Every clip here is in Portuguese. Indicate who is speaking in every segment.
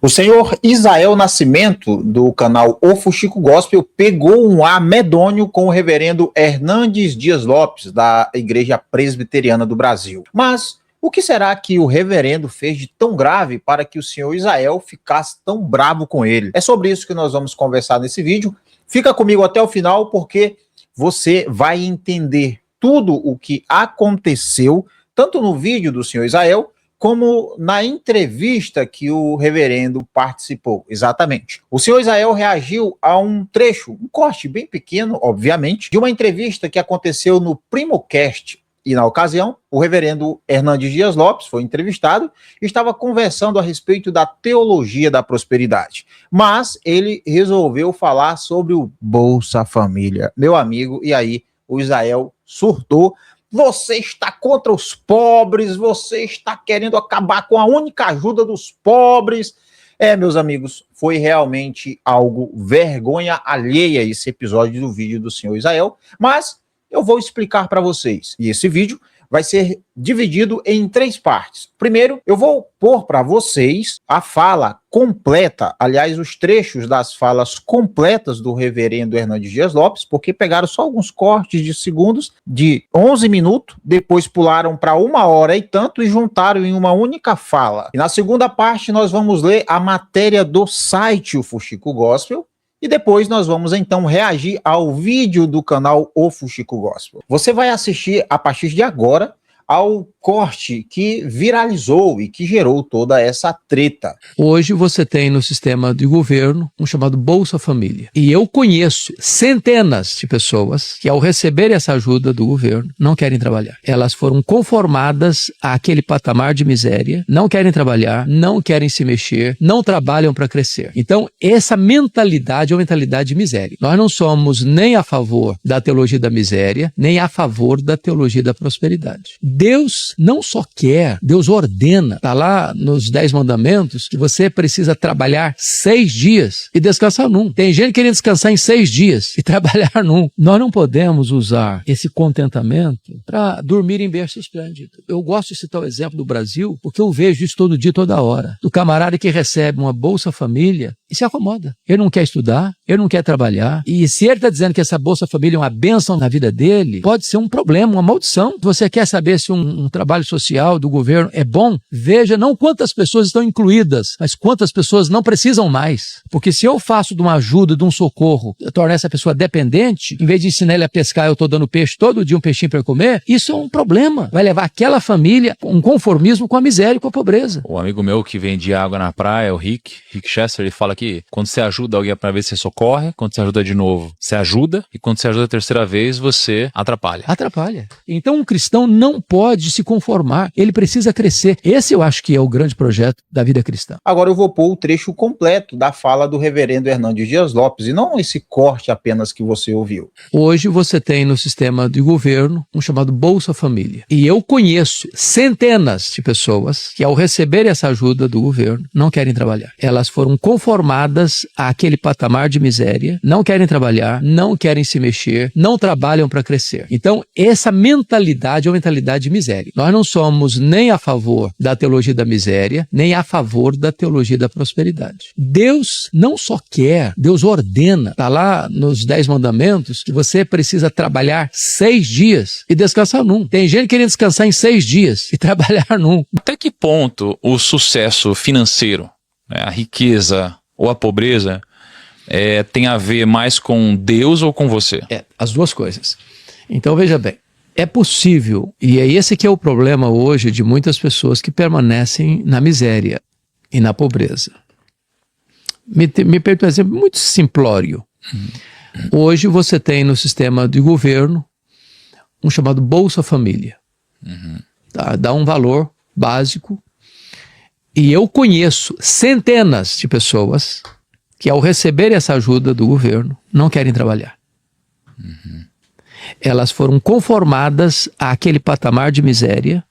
Speaker 1: O senhor Isael Nascimento, do canal O Fuxico Gospel, pegou um ar medonho com o reverendo Hernandes Dias Lopes, da Igreja Presbiteriana do Brasil. Mas o que será que o reverendo fez de tão grave para que o senhor Isael ficasse tão bravo com ele? É sobre isso que nós vamos conversar nesse vídeo. Fica comigo até o final, porque você vai entender tudo o que aconteceu, tanto no vídeo do senhor Isael, como na entrevista que o reverendo participou. Exatamente. O senhor Isael reagiu a um trecho, um corte bem pequeno, obviamente, de uma entrevista que aconteceu no Primocast. E na ocasião, o reverendo Hernandes Dias Lopes foi entrevistado e estava conversando a respeito da teologia da prosperidade. Mas ele resolveu falar sobre o Bolsa Família. Meu amigo, e aí o Isael surtou. Você está contra os pobres, você está querendo acabar com a única ajuda dos pobres. Meus amigos, foi realmente algo vergonha alheia esse episódio do vídeo do senhor Isael, mas eu vou explicar para vocês. E esse vídeo vai ser dividido em 3 partes. Primeiro, eu vou pôr para vocês a fala completa, aliás, os trechos das falas completas do reverendo Hernandes Dias Lopes, porque pegaram só alguns cortes de segundos de 11 minutos, depois pularam para 1 hora e tanto e juntaram em uma única fala. E na segunda parte nós vamos ler a matéria do site O Fuxico Gospel, e depois nós vamos então reagir ao vídeo do canal O Fuxico Gospel. Você vai assistir a partir de agora ao corte que viralizou e que gerou toda essa treta.
Speaker 2: Hoje você tem no sistema de governo um chamado Bolsa Família. E eu conheço centenas de pessoas que, ao receber essa ajuda do governo, não querem trabalhar. Elas foram conformadas àquele patamar de miséria, não querem trabalhar, não querem se mexer, não trabalham para crescer. Então, essa mentalidade é uma mentalidade de miséria. Nós não somos nem a favor da teologia da miséria, nem a favor da teologia da prosperidade. Deus não só quer, Deus ordena. Está lá nos 10 mandamentos que você precisa trabalhar 6 dias e descansar num. Tem gente querendo descansar em 6 dias e trabalhar num. Nós não podemos usar esse contentamento para dormir em berço esplêndido. Eu gosto de citar o exemplo do Brasil, porque eu vejo isso todo dia, toda hora. Do camarada que recebe uma Bolsa Família e se acomoda. Ele não quer estudar, ele não quer trabalhar. E se ele está dizendo que essa Bolsa Família é uma bênção na vida dele, pode ser um problema, uma maldição. Se você quer saber se um trabalho social do governo é bom, veja não quantas pessoas estão incluídas, mas quantas pessoas não precisam mais. Porque se eu faço de uma ajuda, de um socorro, eu torno essa pessoa dependente, em vez de ensinar ele a pescar, eu estou dando peixe todo dia, um peixinho para comer, isso é um problema. Vai levar aquela família a um conformismo com a miséria e com a pobreza.
Speaker 3: O amigo meu que vende água na praia, o Rick Chester, ele fala que quando você ajuda alguém a primeira vez, você socorre, quando você ajuda de novo, você ajuda, e quando você ajuda a terceira vez, você atrapalha.
Speaker 2: Atrapalha. Então um cristão não pode se conformar, ele precisa crescer. Esse eu acho que é o grande projeto da vida cristã.
Speaker 1: Agora eu vou pôr o trecho completo da fala do reverendo Hernandes Dias Lopes, e não esse corte apenas que você ouviu.
Speaker 2: Hoje você tem no sistema de governo um chamado Bolsa Família. E eu conheço centenas de pessoas que, ao receber essa ajuda do governo, não querem trabalhar. Elas foram conformadas àquele patamar de miséria, não querem trabalhar, não querem se mexer, não trabalham para crescer. Então, essa mentalidade é uma mentalidade de miséria. Nós não somos nem a favor da teologia da miséria, nem a favor da teologia da prosperidade. Deus não só quer, Deus ordena. Está lá nos 10 mandamentos que você precisa trabalhar 6 dias e descansar num. Tem gente querendo descansar em 6 dias e trabalhar num.
Speaker 3: Até que ponto o sucesso financeiro, né, a riqueza ou a pobreza tem a ver mais com Deus ou com você?
Speaker 2: As duas coisas. Então veja bem, é possível, e é esse que é o problema hoje de muitas pessoas que permanecem na miséria e na pobreza. Me permite um exemplo muito simplório. Hoje você tem no sistema de governo um chamado Bolsa Família. Tá? Dá um valor básico. E eu conheço centenas de pessoas que, ao receber essa ajuda do governo, não querem trabalhar. Elas foram conformadas àquele patamar de miséria,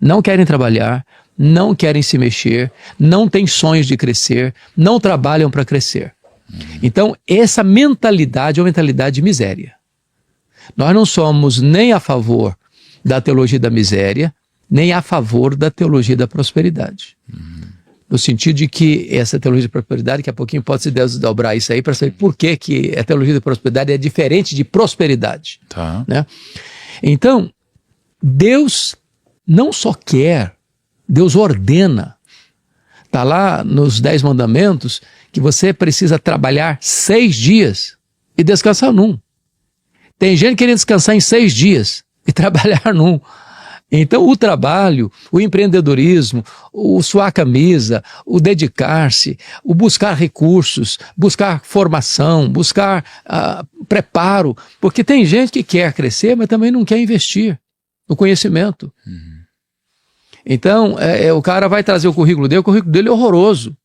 Speaker 2: não querem trabalhar, não querem se mexer, não têm sonhos de crescer, não trabalham para crescer. Então, essa mentalidade é uma mentalidade de miséria. Nós não somos nem a favor da teologia da miséria, nem a favor da teologia da prosperidade. No sentido de que essa teologia de prosperidade, daqui a pouquinho pode se desdobrar isso aí para saber por que a teologia de prosperidade é diferente de prosperidade.
Speaker 3: Tá.
Speaker 2: Né? Então, Deus não só quer, Deus ordena. Está lá nos 10 mandamentos que você precisa trabalhar 6 dias e descansar num. Tem gente querendo descansar em 6 dias e trabalhar num. Então, o trabalho, o empreendedorismo, o suar a camisa, o dedicar-se, o buscar recursos, buscar formação, buscar preparo, porque tem gente que quer crescer, mas também não quer investir no conhecimento.
Speaker 3: Uhum.
Speaker 2: Então, o cara vai trazer o currículo dele é horroroso.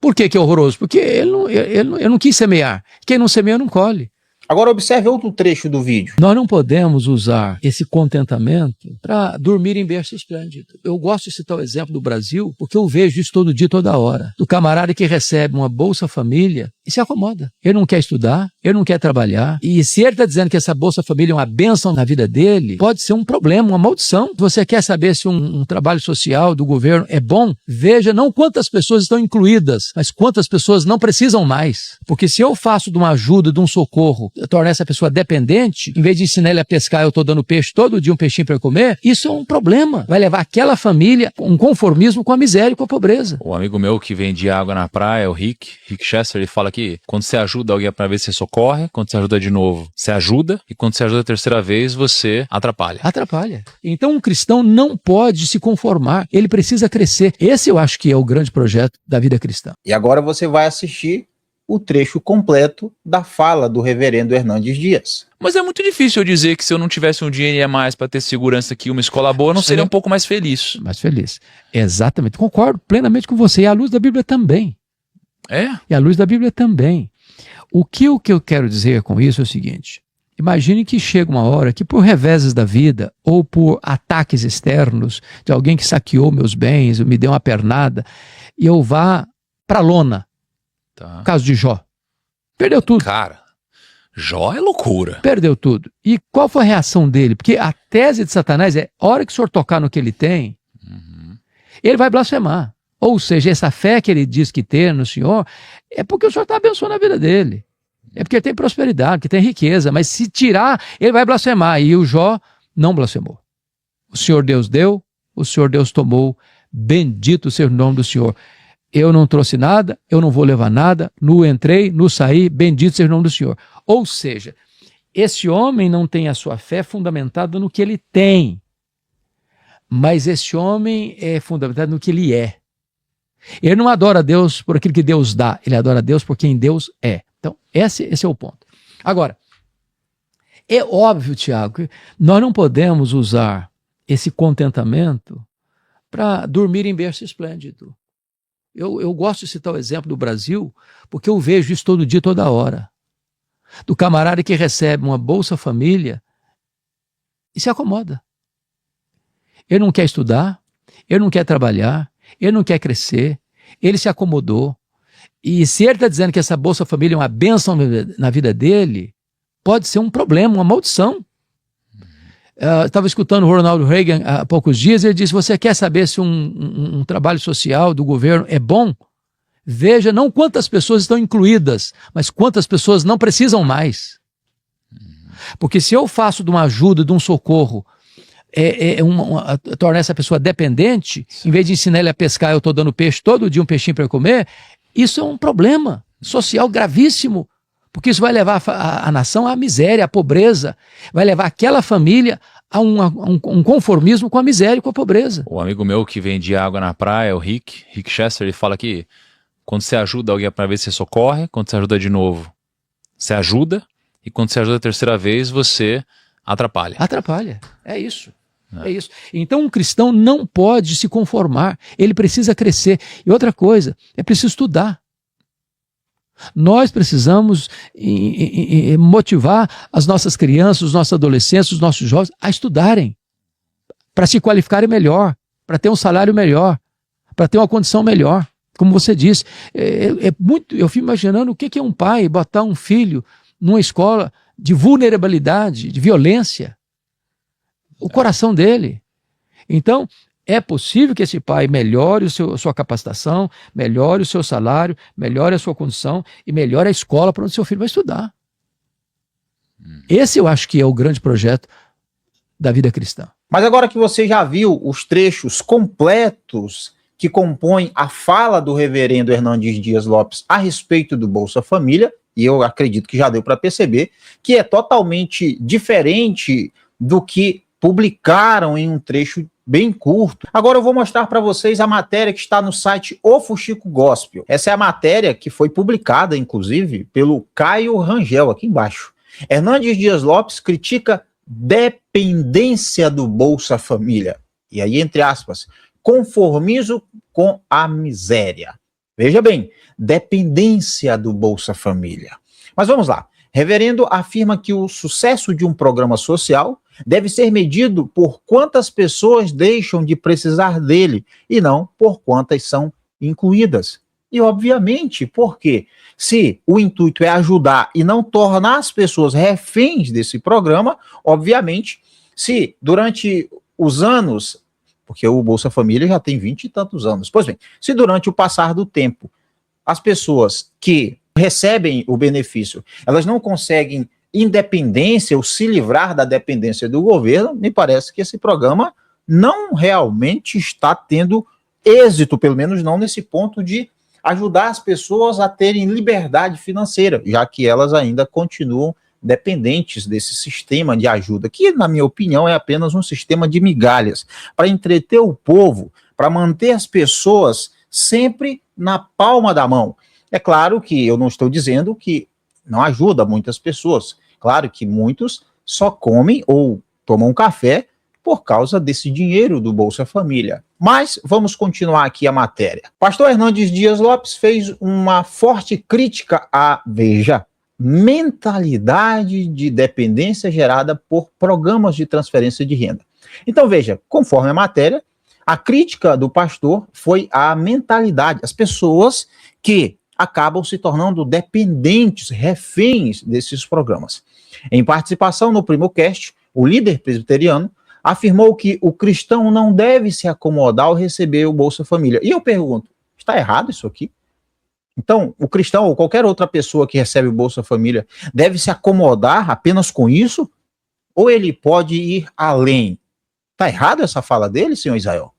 Speaker 2: Por que é horroroso? Porque ele não quis semear. Quem não semeia não colhe.
Speaker 1: Agora observe outro trecho do vídeo.
Speaker 2: Nós não podemos usar esse contentamento para dormir em berço esplêndido. Eu gosto de citar o exemplo do Brasil, porque eu vejo isso todo dia, toda hora. Do camarada que recebe uma Bolsa Família e se acomoda. Ele não quer estudar, ele não quer trabalhar. E se ele está dizendo que essa Bolsa Família é uma bênção na vida dele, pode ser um problema, uma maldição. Se você quer saber se um trabalho social do governo é bom, veja não quantas pessoas estão incluídas, mas quantas pessoas não precisam mais. Porque se eu faço de uma ajuda, de um socorro, tornar essa pessoa dependente, em vez de ensinar ele a pescar, eu estou dando peixe todo dia, um peixinho para comer, isso é um problema. Vai levar aquela família a um conformismo com a miséria e com a pobreza.
Speaker 3: O amigo meu que vende água na praia, o Rick Chester, ele fala que quando você ajuda alguém a primeira vez, você socorre, quando você ajuda de novo, você ajuda, e quando você ajuda a terceira vez, você atrapalha.
Speaker 2: Atrapalha. Então um cristão não pode se conformar, ele precisa crescer. Esse eu acho que é o grande projeto da vida cristã.
Speaker 1: E agora você vai assistir o trecho completo da fala do reverendo Hernandes Dias.
Speaker 3: Mas é muito difícil eu dizer que se eu não tivesse um dinheiro a mais para ter segurança que uma escola boa, eu não seria um pouco mais feliz.
Speaker 2: Mais feliz. Exatamente. Concordo plenamente com você. E à luz da Bíblia também.
Speaker 3: É?
Speaker 2: E à luz da Bíblia também. O que eu quero dizer com isso é o seguinte. Imagine que chega uma hora que por reveses da vida ou por ataques externos de alguém que saqueou meus bens, me deu uma pernada, e eu vá para a lona.
Speaker 3: Tá.
Speaker 2: No caso de Jó. Perdeu tudo.
Speaker 3: Cara, Jó é loucura.
Speaker 2: Perdeu tudo. E qual foi a reação dele? Porque a tese de Satanás é, a hora que o senhor tocar no que ele tem, ele vai blasfemar. Ou seja, essa fé que ele diz que tem no senhor, é porque o senhor está abençoando a vida dele. É porque ele tem prosperidade, que tem riqueza. Mas se tirar, ele vai blasfemar. E o Jó não blasfemou. O Senhor Deus deu, o Senhor Deus tomou. Bendito seja o nome do Senhor. Eu não trouxe nada, eu não vou levar nada, nu entrei, nu saí, bendito seja o nome do Senhor. Ou seja, esse homem não tem a sua fé fundamentada no que ele tem, mas esse homem é fundamentado no que ele é. Ele não adora a Deus por aquilo que Deus dá, ele adora a Deus por quem Deus é. Então, esse é o ponto. Agora, é óbvio, Tiago, que nós não podemos usar esse contentamento para dormir em berço esplêndido. Eu gosto de citar o exemplo do Brasil, porque eu vejo isso todo dia, toda hora. Do camarada que recebe uma Bolsa Família e se acomoda. Ele não quer estudar, ele não quer trabalhar, ele não quer crescer, ele se acomodou. E se ele está dizendo que essa Bolsa Família é uma bênção na vida dele, pode ser um problema, uma maldição. Estava escutando o Ronald Reagan há poucos dias, ele disse, você quer saber se um trabalho social do governo é bom? Veja não quantas pessoas estão incluídas, mas quantas pessoas não precisam mais. Porque se eu faço de uma ajuda, de um socorro, tornar essa pessoa dependente, em vez de ensinar ele a pescar, eu estou dando peixe todo dia, um peixinho para comer, isso é um problema social gravíssimo. Porque isso vai levar a nação à miséria, à pobreza. Vai levar aquela família a um conformismo com a miséria e com a pobreza.
Speaker 3: O amigo meu que vende água na praia, o Rick Chester, ele fala que quando você ajuda alguém a primeira vez, você socorre, quando você ajuda de novo, você ajuda, e quando você ajuda a terceira vez, você atrapalha.
Speaker 2: Atrapalha, é isso. É isso. Então um cristão não pode se conformar, ele precisa crescer. E outra coisa, é preciso estudar. Nós precisamos motivar as nossas crianças, os nossos adolescentes, os nossos jovens a estudarem, para se qualificarem melhor, para ter um salário melhor, para ter uma condição melhor. Como você disse, eu fico imaginando o que é um pai botar um filho numa escola de vulnerabilidade, de violência, o coração dele. Então, É possível que esse pai melhore a sua capacitação, melhore o seu salário, melhore a sua condição e melhore a escola para onde seu filho vai estudar. Esse eu acho que é o grande projeto da vida cristã.
Speaker 1: Mas agora que você já viu os trechos completos que compõem a fala do reverendo Hernandes Dias Lopes a respeito do Bolsa Família, e eu acredito que já deu para perceber que é totalmente diferente do que publicaram em um trecho bem curto. Agora eu vou mostrar para vocês a matéria que está no site O Fuxico Gospel. Essa é a matéria que foi publicada, inclusive, pelo Caio Rangel, aqui embaixo. Hernandes Dias Lopes critica dependência do Bolsa Família. E aí, entre aspas, conformismo com a miséria. Veja bem, dependência do Bolsa Família. Mas vamos lá. Reverendo afirma que o sucesso de um programa social deve ser medido por quantas pessoas deixam de precisar dele e não por quantas são incluídas. E, obviamente, porque se o intuito é ajudar e não tornar as pessoas reféns desse programa, obviamente, se durante os anos, porque o Bolsa Família já tem 20 e tantos anos, pois bem, se durante o passar do tempo as pessoas que recebem o benefício, elas não conseguem independência ou se livrar da dependência do governo, me parece que esse programa não realmente está tendo êxito, pelo menos não nesse ponto de ajudar as pessoas a terem liberdade financeira, já que elas ainda continuam dependentes desse sistema de ajuda, que, na minha opinião, é apenas um sistema de migalhas, para entreter o povo, para manter as pessoas sempre na palma da mão. É claro que eu não estou dizendo que não ajuda muitas pessoas, claro que muitos só comem ou tomam café por causa desse dinheiro do Bolsa Família. Mas vamos continuar aqui a matéria. Pastor Hernandes Dias Lopes fez uma forte crítica à, veja, mentalidade de dependência gerada por programas de transferência de renda. Então veja, conforme a matéria, a crítica do pastor foi à mentalidade, as pessoas que acabam se tornando dependentes, reféns desses programas. Em participação no Primocast, o líder presbiteriano afirmou que o cristão não deve se acomodar ao receber o Bolsa Família. E eu pergunto, está errado isso aqui? Então, o cristão ou qualquer outra pessoa que recebe o Bolsa Família deve se acomodar apenas com isso? Ou ele pode ir além? Está errado essa fala dele, senhor Israel?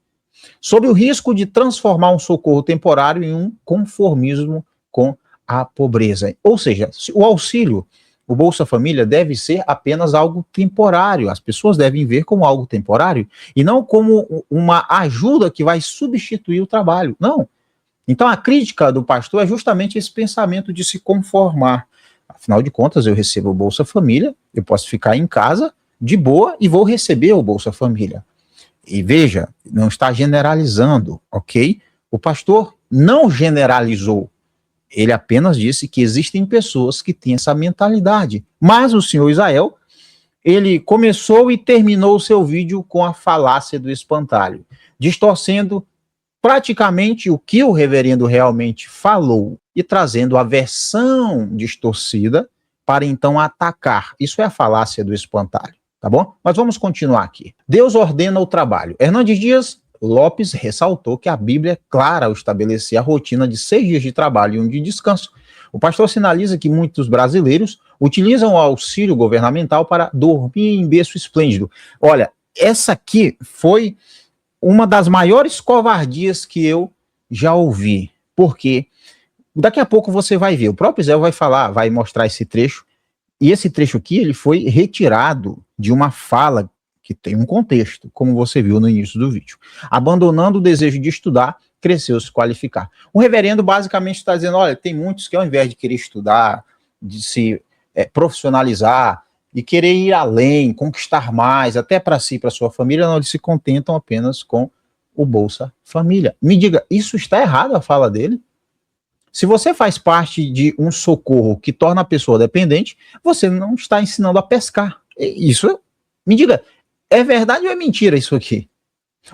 Speaker 1: Sob o risco de transformar um socorro temporário em um conformismo com a pobreza. Ou seja, o auxílio, o Bolsa Família deve ser apenas algo temporário. As pessoas devem ver como algo temporário e não como uma ajuda que vai substituir o trabalho. Não. Então a crítica do pastor é justamente esse pensamento de se conformar. Afinal de contas, eu recebo o Bolsa Família, eu posso ficar em casa de boa e vou receber o Bolsa Família. E veja, não está generalizando, ok? O pastor não generalizou. Ele apenas disse que existem pessoas que têm essa mentalidade. Mas o senhor Israel, ele começou e terminou o seu vídeo com a falácia do espantalho, distorcendo praticamente o que o reverendo realmente falou e trazendo a versão distorcida para então atacar. Isso é a falácia do espantalho, tá bom? Mas vamos continuar aqui. Deus ordena o trabalho. Hernandes Dias Lopes ressaltou que a Bíblia é clara ao estabelecer a rotina de 6 dias de trabalho e 1 de descanso. O pastor sinaliza que muitos brasileiros utilizam o auxílio governamental para dormir em berço esplêndido. Olha, essa aqui foi uma das maiores covardias que eu já ouvi, porque daqui a pouco você vai ver, o próprio Zé vai falar, vai mostrar esse trecho, e esse trecho aqui ele foi retirado de uma fala que tem um contexto, como você viu no início do vídeo. Abandonando o desejo de estudar, cresceu se qualificar. O reverendo basicamente está dizendo, olha, tem muitos que ao invés de querer estudar, de se profissionalizar, de querer ir além, conquistar mais, até para si, para sua família, não, eles se contentam apenas com o Bolsa Família. Me diga, isso está errado a fala dele? Se você faz parte de um socorro que torna a pessoa dependente, você não está ensinando a pescar. Isso, me diga, é verdade ou é mentira isso aqui?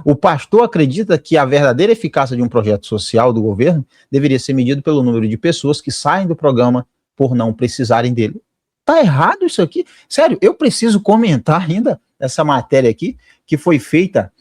Speaker 1: O pastor acredita que a verdadeira eficácia de um projeto social do governo deveria ser medido pelo número de pessoas que saem do programa por não precisarem dele. Tá errado isso aqui? Sério, eu preciso comentar ainda essa matéria aqui, que foi feita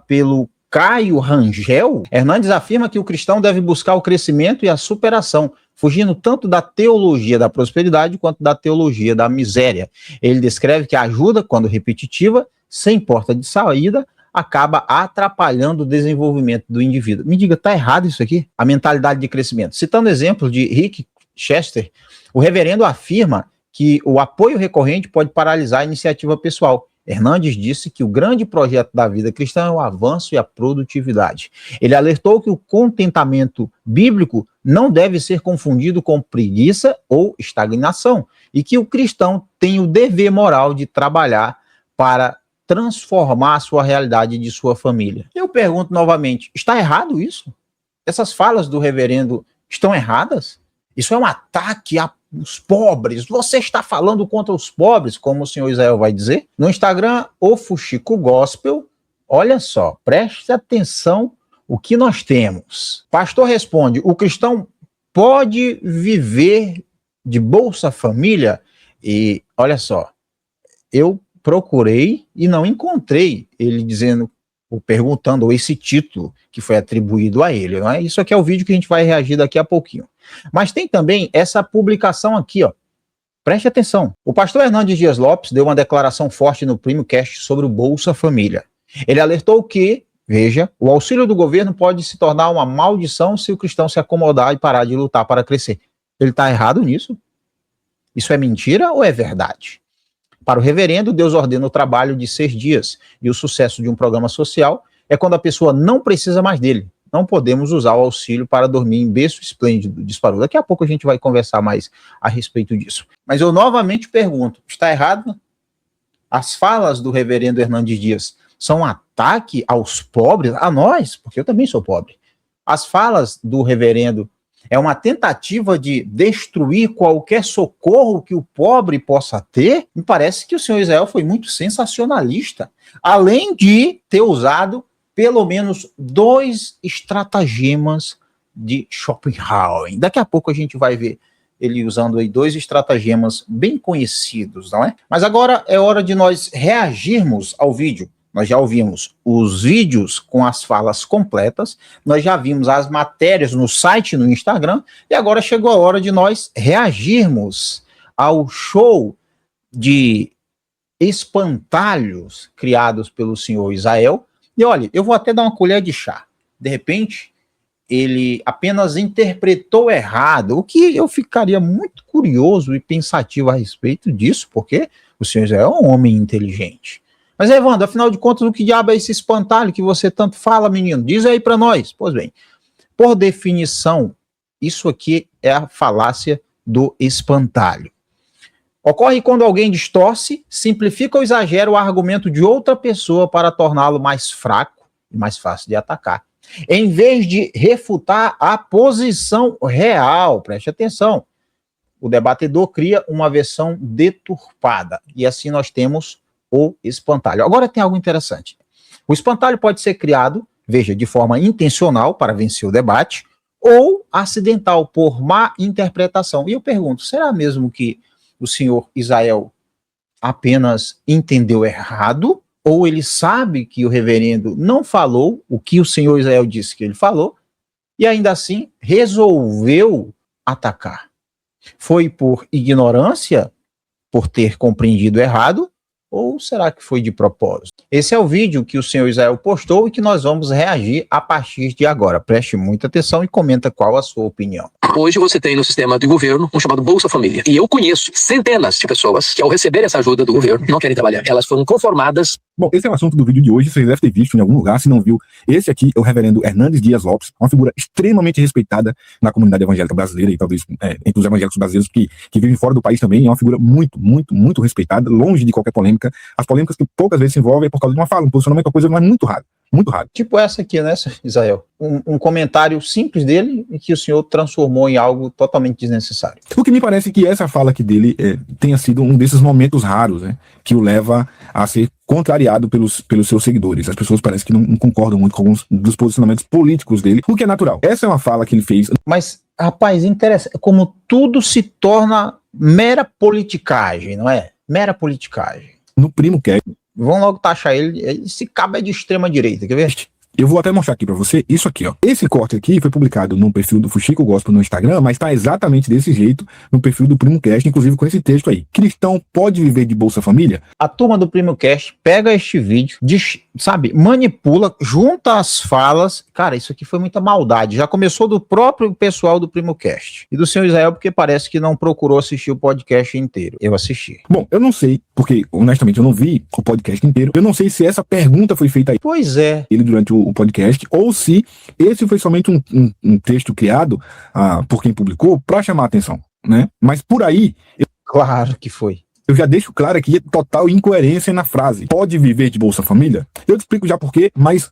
Speaker 1: pelo Caio Rangel, Hernandes afirma que o cristão deve buscar o crescimento e a superação, fugindo tanto da teologia da prosperidade quanto da teologia da miséria. Ele descreve que a ajuda, quando repetitiva, sem porta de saída, acaba atrapalhando o desenvolvimento do indivíduo. Me diga, está errado isso aqui? A mentalidade de crescimento. Citando o exemplo de Rick Chester, o reverendo afirma que o apoio recorrente pode paralisar a iniciativa pessoal. Hernandes disse que o grande projeto da vida cristã é o avanço e a produtividade. Ele alertou que o contentamento bíblico não deve ser confundido com preguiça ou estagnação, e que o cristão tem o dever moral de trabalhar para transformar a sua realidade de sua família. Eu pergunto novamente, está errado isso? Essas falas do reverendo estão erradas? Isso é um ataque aos pobres. Você está falando contra os pobres, como o senhor Israel vai dizer? No Instagram, o Fuxico Gospel, olha só, preste atenção o que nós temos. Pastor responde, o cristão pode viver de Bolsa Família? E olha só, eu procurei e não encontrei ele dizendo, ou perguntando, ou esse título que foi atribuído a ele, não é? Isso aqui é o vídeo que a gente vai reagir daqui a pouquinho. Mas tem também essa publicação aqui, ó. Preste atenção. O pastor Hernandes Dias Lopes deu uma declaração forte no PrimoCast sobre o Bolsa Família. Ele alertou que, veja, o auxílio do governo pode se tornar uma maldição se o cristão se acomodar e parar de lutar para crescer. Ele está errado nisso? Isso é mentira ou é verdade? Para o reverendo, Deus ordena o trabalho de 6 dias, e o sucesso de um programa social é quando a pessoa não precisa mais dele. Não podemos usar o auxílio para dormir em berço esplêndido, disparou. Daqui a pouco a gente vai conversar mais a respeito disso. Mas eu novamente pergunto, está errado? As falas do reverendo Hernandes Dias são um ataque aos pobres, a nós, porque eu também sou pobre. As falas do reverendo é uma tentativa de destruir qualquer socorro que o pobre possa ter. Me parece que o senhor Israel foi muito sensacionalista, além de ter usado pelo menos 2 estratagemas de Schopenhauer. Daqui a pouco a gente vai ver ele usando aí 2 estratagemas bem conhecidos, não é? Mas agora é hora de nós reagirmos ao vídeo. Nós já ouvimos os vídeos com as falas completas, nós já vimos as matérias no site, no Instagram, e agora chegou a hora de nós reagirmos ao show de espantalhos criados pelo senhor Israel. E olha, eu vou até dar uma colher de chá. De repente, ele apenas interpretou errado, o que eu ficaria muito curioso e pensativo a respeito disso, porque o senhor Israel é um homem inteligente. Mas, Evandro, afinal de contas, o que diabo é esse espantalho que você tanto fala, menino? Diz aí para nós. Pois bem, por definição, isso aqui é a falácia do espantalho. Ocorre quando alguém distorce, simplifica ou exagera o argumento de outra pessoa para torná-lo mais fraco e mais fácil de atacar. Em vez de refutar a posição real, preste atenção, o debatedor cria uma versão deturpada. E assim nós temos o espantalho. Agora tem algo interessante. O espantalho pode ser criado, veja, de forma intencional para vencer o debate, ou acidental, por má interpretação. E eu pergunto, será mesmo que o senhor Israel apenas entendeu errado, ou ele sabe que o reverendo não falou o que o senhor Israel disse que ele falou, e ainda assim resolveu atacar? Foi por ignorância, por ter compreendido errado, ou será que foi de propósito? Esse é o vídeo que o senhor Israel postou e que nós vamos reagir a partir de agora. Preste muita atenção e comenta qual a sua opinião.
Speaker 2: Hoje você tem no sistema de governo um chamado Bolsa Família. E eu conheço centenas de pessoas que, ao receber essa ajuda do governo, não querem trabalhar. Elas foram conformadas.
Speaker 4: Bom, esse é o assunto do vídeo de hoje. Você deve ter visto em algum lugar. Se não viu, esse aqui é o reverendo Hernandes Dias Lopes, uma figura extremamente respeitada na comunidade evangélica brasileira e talvez entre os evangélicos brasileiros que vivem fora do país também. É uma figura muito respeitada, longe de qualquer polêmica. As polêmicas que poucas vezes se envolvem é por causa de uma fala, um posicionamento, uma coisa não é muito raro. Muito raro.
Speaker 1: Tipo essa aqui, né, Israel? Um comentário simples dele e que o senhor transformou em algo totalmente desnecessário.
Speaker 4: O que me parece que essa fala aqui dele tenha sido um desses momentos raros, né, que o leva a ser contrariado pelos seus seguidores. As pessoas parecem que não concordam muito com alguns dos posicionamentos políticos dele, o que é natural. Essa é uma fala que ele fez.
Speaker 1: Mas, rapaz, interessante, como tudo se torna mera politicagem, não é? Mera politicagem.
Speaker 4: No PrimoCast.
Speaker 1: Vão logo taxar ele, esse cabo é de extrema direita, quer ver?
Speaker 4: Eu vou até mostrar aqui pra você isso aqui, ó. Esse corte aqui foi publicado no perfil do Fuxico Gospel no Instagram, mas tá exatamente desse jeito no perfil do Primo Cast, inclusive com esse texto aí. Cristão pode viver de Bolsa Família?
Speaker 1: A turma do Primo Cast pega este vídeo, sabe, manipula, junta as falas. Cara, isso aqui foi muita maldade. Já começou do próprio pessoal do Primo Cast e do senhor Israel, porque parece que não procurou assistir o podcast inteiro. Eu assisti.
Speaker 4: Bom, eu não sei, porque honestamente eu não vi o podcast inteiro. Eu não sei se essa pergunta foi feita aí
Speaker 1: Pois é.
Speaker 4: ele durante o podcast, ou se esse foi somente um texto criado por quem publicou para chamar a atenção, né? Mas por aí,
Speaker 1: Claro que foi.
Speaker 4: eu já deixo claro aqui total incoerência na frase. Pode viver de Bolsa Família? Eu te explico já por quê, mas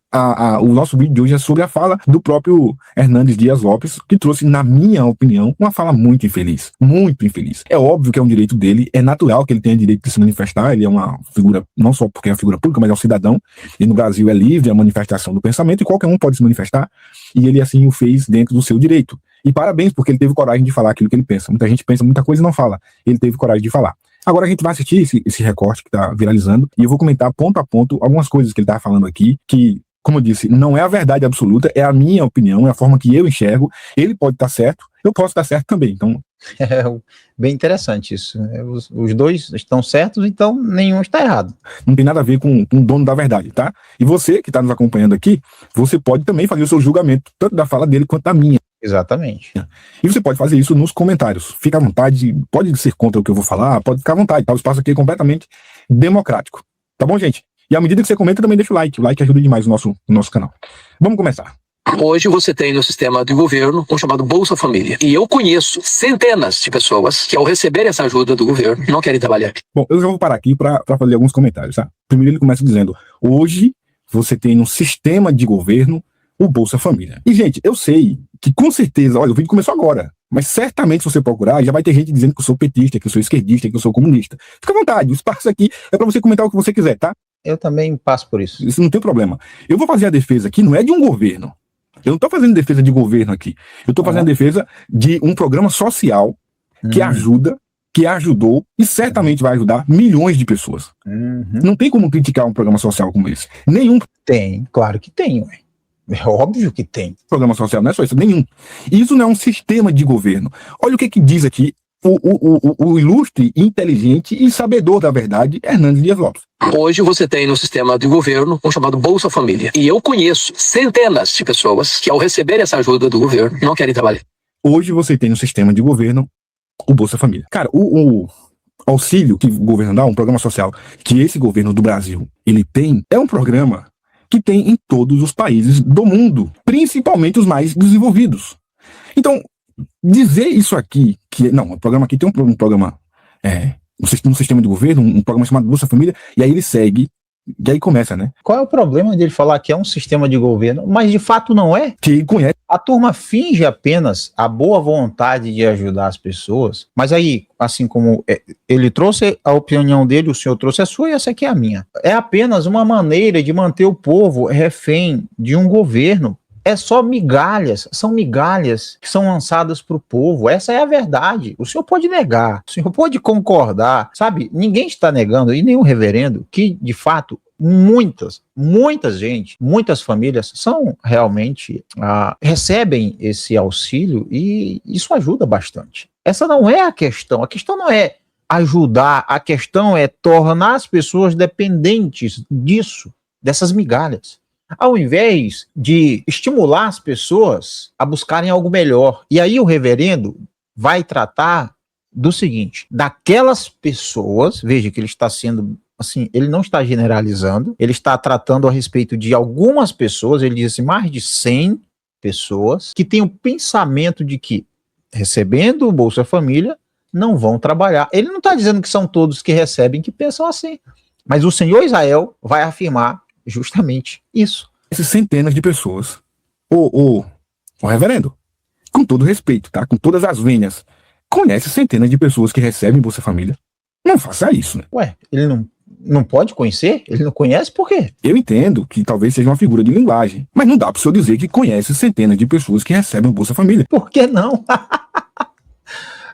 Speaker 4: o nosso vídeo de hoje é sobre a fala do próprio Hernandes Dias Lopes, que trouxe, na minha opinião, uma fala muito infeliz. Muito infeliz. É óbvio que é um direito dele, é natural que ele tenha direito de se manifestar, ele é uma figura, não só porque é uma figura pública, mas é um cidadão, e no Brasil é livre a manifestação do pensamento, e qualquer um pode se manifestar, e ele assim o fez dentro do seu direito. E parabéns, porque ele teve coragem de falar aquilo que ele pensa. Muita gente pensa muita coisa e não fala. Ele teve coragem de falar. Agora a gente vai assistir esse recorte que está viralizando e eu vou comentar ponto a ponto algumas coisas que ele estava falando aqui, que, como eu disse, não é a verdade absoluta, é a minha opinião, é a forma que eu enxergo. Ele pode estar certo, eu posso estar certo também. Então,
Speaker 1: É bem interessante isso. Os dois estão certos, então nenhum está errado.
Speaker 4: não tem nada a ver com o dono da verdade, tá? E você que está nos acompanhando aqui, você pode também fazer o seu julgamento, tanto da fala dele quanto da minha.
Speaker 1: Exatamente.
Speaker 4: E você pode fazer isso nos comentários. Fica à vontade, pode ser contra o que eu vou falar, pode ficar à vontade, tá? O espaço aqui é completamente democrático. Tá bom, gente? E à medida que você comenta, também deixa o like. O like ajuda demais o nosso canal. Vamos começar.
Speaker 2: Hoje você tem no sistema de governo um chamado Bolsa Família. E eu conheço centenas de pessoas que, ao receber essa ajuda do governo, não querem trabalhar.
Speaker 4: Bom, eu já vou parar aqui para fazer alguns comentários, tá? Primeiro ele começa dizendo, hoje você tem no sistema de governo o Bolsa Família. E, gente, eu sei que com certeza, olha, o vídeo começou agora, mas certamente se você procurar, já vai ter gente dizendo que eu sou petista, que eu sou esquerdista, que eu sou comunista. Fica à vontade, o espaço aqui é para você comentar o que você quiser, tá?
Speaker 1: Eu também passo por isso.
Speaker 4: Isso não tem problema. Eu vou fazer a defesa aqui, não é de um governo. Eu não estou fazendo defesa de governo aqui. Eu estou fazendo a defesa de um programa social que ajuda, que ajudou e certamente vai ajudar milhões de pessoas. Não tem como criticar um programa social como esse. Nenhum
Speaker 1: Tem, claro que tem, ué. É óbvio que tem.
Speaker 4: programa social, não é só isso, nenhum. Isso não é um sistema de governo. Olha o que diz aqui o ilustre, inteligente e sabedor da verdade, Hernandes Dias Lopes.
Speaker 2: Hoje você tem no sistema de governo um chamado Bolsa Família. E eu conheço centenas de pessoas que, ao receber essa ajuda do governo, não querem trabalhar.
Speaker 4: Hoje você tem no sistema de governo o Bolsa Família. Cara, o auxílio que o governo dá, um programa social que esse governo do Brasil ele tem, é um programa que tem em todos os países do mundo, principalmente os mais desenvolvidos. Então, dizer isso aqui, que não, o programa aqui tem um programa, um sistema de governo, um programa chamado Bolsa Família, e aí ele segue, e aí começa, né?
Speaker 1: Qual é o problema dele falar que é um sistema de governo, mas de fato não é?
Speaker 4: Que ele conhece.
Speaker 1: A turma finge apenas a boa vontade de ajudar as pessoas, mas aí, assim como ele trouxe a opinião dele, o senhor trouxe a sua e essa aqui é a minha. É apenas uma maneira de manter o povo refém de um governo. É só migalhas, são migalhas que são lançadas para o povo. Essa é a verdade. O senhor pode negar, o senhor pode concordar, sabe? Ninguém está negando, e nenhum reverendo, que de fato muitas famílias são realmente recebem esse auxílio e isso ajuda bastante. Essa não é a questão não é ajudar, a questão é tornar as pessoas dependentes disso, dessas migalhas, ao invés de estimular as pessoas a buscarem algo melhor. E aí o reverendo vai tratar do seguinte, daquelas pessoas, veja que ele está sendo assim, ele não está generalizando, ele está tratando a respeito de algumas pessoas, ele diz assim, mais de 100 pessoas que têm o pensamento de que, recebendo o Bolsa Família, não vão trabalhar. Ele não está dizendo que são todos que recebem que pensam assim, mas o senhor Israel vai afirmar justamente isso.
Speaker 4: Essas centenas de pessoas, o reverendo, com todo respeito, tá? Com todas as vênias, conhece centenas de pessoas que recebem Bolsa Família. Não faça isso, né?
Speaker 1: Ué, ele não pode conhecer? Ele não conhece por quê?
Speaker 4: Eu entendo que talvez seja uma figura de linguagem, mas não dá para o senhor dizer que conhece centenas de pessoas que recebem Bolsa Família.
Speaker 1: Por que não?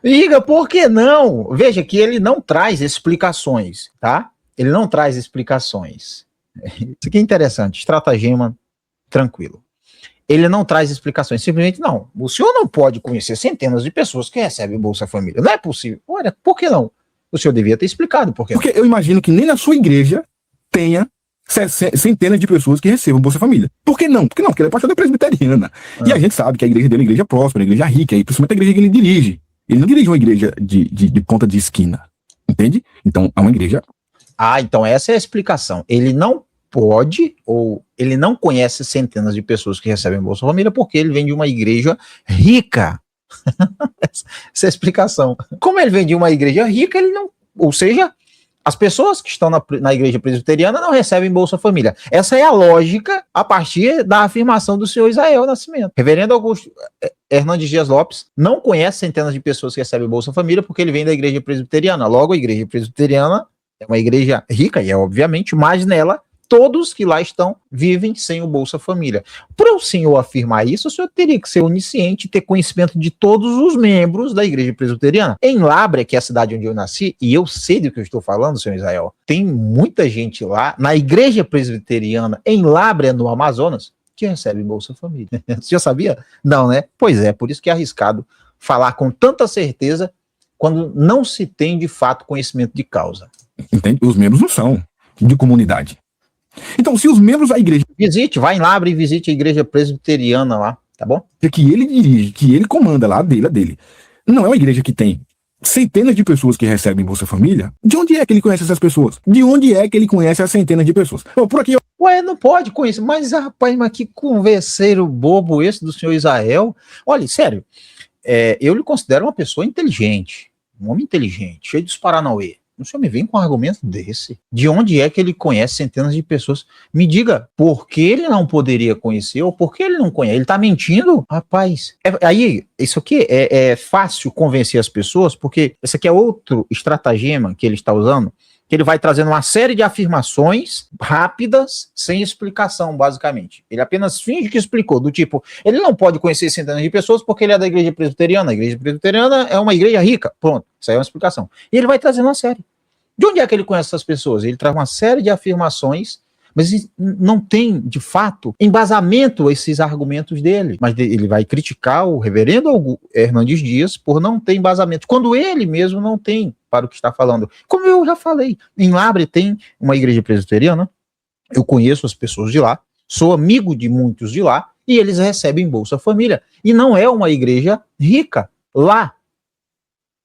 Speaker 1: Liga, por que não? Veja que ele não traz explicações, tá? Ele não traz explicações. Isso aqui é interessante, estratagema tranquilo. Ele não traz explicações, simplesmente não. O senhor não pode conhecer centenas de pessoas que recebem Bolsa Família. Não é possível. Olha, por que não? O senhor devia ter explicado por quê.
Speaker 4: Porque eu imagino que nem na sua igreja tenha centenas de pessoas que recebam Bolsa Família. Por que não? Porque ele é pastor da presbiteriana. E a gente sabe que a igreja dele é uma igreja próspera, uma igreja rica, e principalmente a igreja que ele dirige. Ele não dirige uma igreja de ponta de esquina. Entende? Então, é uma igreja...
Speaker 1: Então essa é a explicação. Ele não pode, ou ele não conhece centenas de pessoas que recebem Bolsa Família porque ele vem de uma igreja rica. Essa é a explicação. Como ele vem de uma igreja rica, ele não... Ou seja, as pessoas que estão na igreja presbiteriana não recebem Bolsa Família. Essa é a lógica a partir da afirmação do senhor Israel Nascimento. Reverendo Augusto Hernandes Dias Lopes não conhece centenas de pessoas que recebem Bolsa Família porque ele vem da igreja presbiteriana. Logo, a igreja presbiteriana é uma igreja rica, e é obviamente, mas nela todos que lá estão vivem sem o Bolsa Família. Para o senhor afirmar isso, o senhor teria que ser onisciente e ter conhecimento de todos os membros da igreja presbiteriana. Em Lábrea, que é a cidade onde eu nasci, e eu sei do que eu estou falando, senhor Israel, tem muita gente lá, na igreja presbiteriana, em Lábrea, no Amazonas, que recebe Bolsa Família. O senhor sabia? Não, né? Pois é, por isso que é arriscado falar com tanta certeza quando não se tem, de fato, conhecimento de causa.
Speaker 4: Entende? Os membros não são de comunidade. Então, se os membros da igreja...
Speaker 1: Vai em Lábrea e visite a igreja presbiteriana lá, tá bom?
Speaker 4: Que ele dirige, que ele comanda lá, dele. Não é uma igreja que tem centenas de pessoas que recebem Bolsa Família. De onde é que ele conhece essas pessoas? De onde é que ele conhece as centenas de pessoas? Por aqui...
Speaker 1: Ué, não pode conhecer. Mas, rapaz, que converseiro bobo esse do senhor Israel. Olha, sério, eu lhe considero uma pessoa inteligente, um homem inteligente, cheio de paranauê. O senhor me vem com um argumento desse? De onde é que ele conhece centenas de pessoas? Me diga, por que ele não poderia conhecer ou por que ele não conhece? Ele está mentindo? Rapaz, isso aqui é fácil convencer as pessoas, porque esse aqui é outro estratagema que ele está usando, que ele vai trazendo uma série de afirmações rápidas, sem explicação, basicamente. Ele apenas finge que explicou, do tipo, ele não pode conhecer centenas de pessoas porque ele é da igreja presbiteriana. A igreja presbiteriana é uma igreja rica. Pronto, isso aí é uma explicação. E ele vai trazendo uma série. De onde é que ele conhece essas pessoas? Ele traz uma série de afirmações, mas não tem, de fato, embasamento a esses argumentos dele. Mas ele vai criticar o reverendo Hernandes Dias por não ter embasamento, quando ele mesmo não tem para o que está falando. Como eu já falei, em Lábrea tem uma igreja presbiteriana, eu conheço as pessoas de lá, sou amigo de muitos de lá, e eles recebem Bolsa Família. E não é uma igreja rica lá.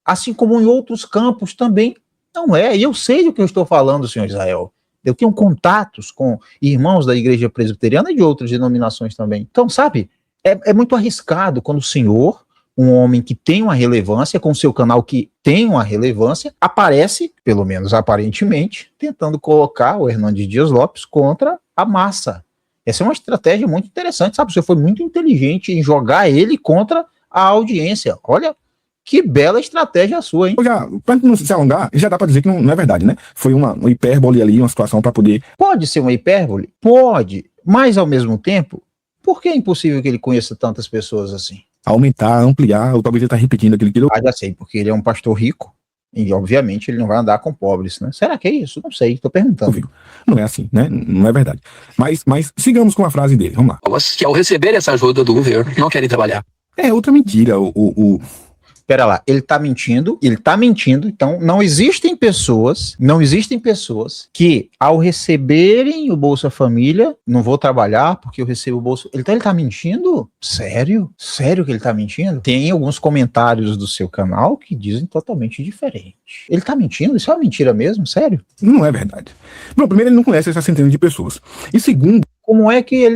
Speaker 1: Assim como em outros campos também não é. E eu sei do que eu estou falando, senhor Israel. Eu tenho contatos com irmãos da igreja presbiteriana e de outras denominações também. Então, sabe, é muito arriscado quando o senhor, um homem que tem uma relevância, com seu canal que tem uma relevância, aparece, pelo menos aparentemente, tentando colocar o Hernandes Dias Lopes contra a massa. Essa é uma estratégia muito interessante, sabe? Você foi muito inteligente em jogar ele contra a audiência. Olha, que bela estratégia sua, hein?
Speaker 4: Pra não se alongar, já dá pra dizer que não é verdade, né? Foi uma hipérbole ali, uma situação pra poder...
Speaker 1: Pode ser uma hipérbole? Pode. Mas, ao mesmo tempo, por que é impossível que ele conheça tantas pessoas assim?
Speaker 4: Aumentar, ampliar, ou talvez ele tá repetindo aquilo que ele...
Speaker 1: Já sei, porque ele é um pastor rico. E, obviamente, ele não vai andar com pobres, né? Será que é isso? Não sei, tô perguntando.
Speaker 4: Não é assim, né? Não é verdade. Mas sigamos com a frase dele, vamos lá.
Speaker 2: Que ao receber essa ajuda do governo, não querem trabalhar.
Speaker 4: É outra mentira,
Speaker 1: Pera lá, ele tá mentindo, então não existem pessoas que, ao receberem o Bolsa Família, não vou trabalhar porque eu recebo o Bolsa... Ele tá mentindo? Sério? Sério que ele tá mentindo? Tem alguns comentários do seu canal que dizem totalmente diferente. Ele tá mentindo? Isso é uma mentira mesmo? Sério?
Speaker 4: Não é verdade. Bom, primeiro, ele não conhece essas centenas de pessoas. E segundo...
Speaker 1: Como é que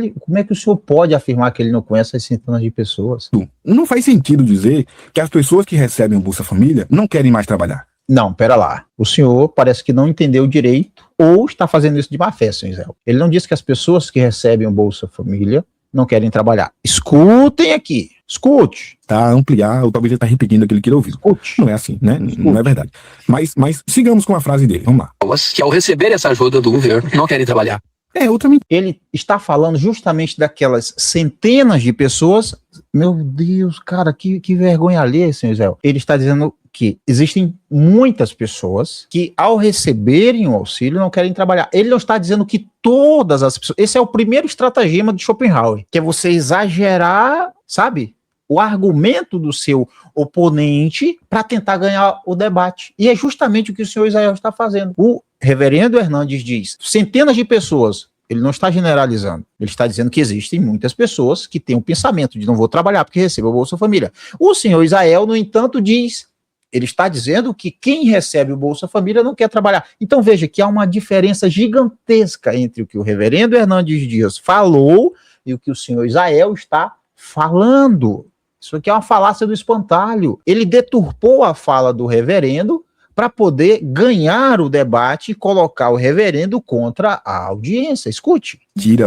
Speaker 1: o senhor pode afirmar que ele não conhece as centenas de pessoas?
Speaker 4: Não faz sentido dizer que as pessoas que recebem o Bolsa Família não querem mais trabalhar.
Speaker 1: Não, pera lá. O senhor parece que não entendeu direito ou está fazendo isso de má fé, senhor Israel. Ele não disse que as pessoas que recebem o Bolsa Família não querem trabalhar. Escutem aqui. Escute.
Speaker 4: Tá, ampliar, ou talvez ele tá repetindo aquilo que ele ouviu.
Speaker 1: Escute.
Speaker 4: Não é assim, né? Escute. Não é verdade. Mas sigamos com a frase dele. Vamos lá.
Speaker 2: Que ao receber essa ajuda do governo, não querem trabalhar.
Speaker 4: É outra mentira.
Speaker 1: Ele está falando justamente daquelas centenas de pessoas. Meu Deus, cara, que vergonha alheia, senhor Israel. Ele está dizendo que existem muitas pessoas que, ao receberem o auxílio, não querem trabalhar. Ele não está dizendo que todas as pessoas... Esse é o primeiro estratagema de Schopenhauer, que é você exagerar, sabe, o argumento do seu oponente para tentar ganhar o debate. E é justamente o que o senhor Israel está fazendo. O reverendo Hernandes diz, centenas de pessoas... Ele não está generalizando, ele está dizendo que existem muitas pessoas que têm um pensamento de não vou trabalhar porque recebo o Bolsa Família. O senhor Israel, no entanto, diz, ele está dizendo que quem recebe o Bolsa Família não quer trabalhar. Então veja que há uma diferença gigantesca entre o que o reverendo Hernandes Dias falou e o que o senhor Israel está falando. Isso aqui é uma falácia do espantalho. Ele deturpou a fala do reverendo para poder ganhar o debate e colocar o reverendo contra a audiência. Escute.
Speaker 4: Tira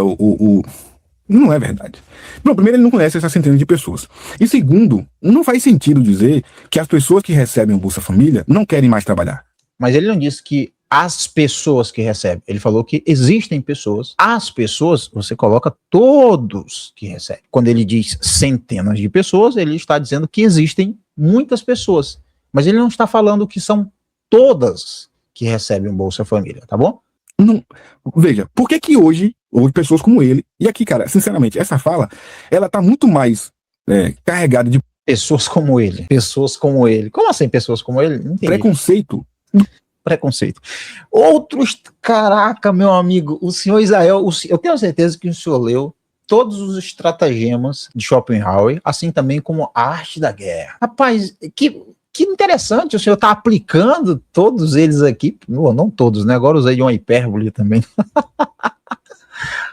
Speaker 4: Não é verdade. Não, primeiro, ele não conhece essas centenas de pessoas. E segundo, não faz sentido dizer que as pessoas que recebem o Bolsa Família não querem mais trabalhar.
Speaker 1: Mas ele não disse que as pessoas que recebem. Ele falou que existem pessoas. As pessoas, você coloca todos que recebem. Quando ele diz centenas de pessoas, ele está dizendo que existem muitas pessoas. Mas ele não está falando que são todas que recebem um Bolsa Família, tá bom?
Speaker 4: Não, veja, por que hoje pessoas como ele, e aqui, cara, sinceramente, essa fala, ela tá muito mais carregada de
Speaker 1: pessoas como ele. Pessoas como ele. Como assim pessoas como ele? Não entendi.
Speaker 4: Preconceito.
Speaker 1: Outros, caraca, meu amigo, o senhor Israel, eu tenho certeza que o senhor leu todos os estratagemas de Schopenhauer, assim também como a Arte da Guerra. Rapaz, que interessante, o senhor está aplicando todos eles aqui, não todos, né? Agora usei de uma hipérbole também.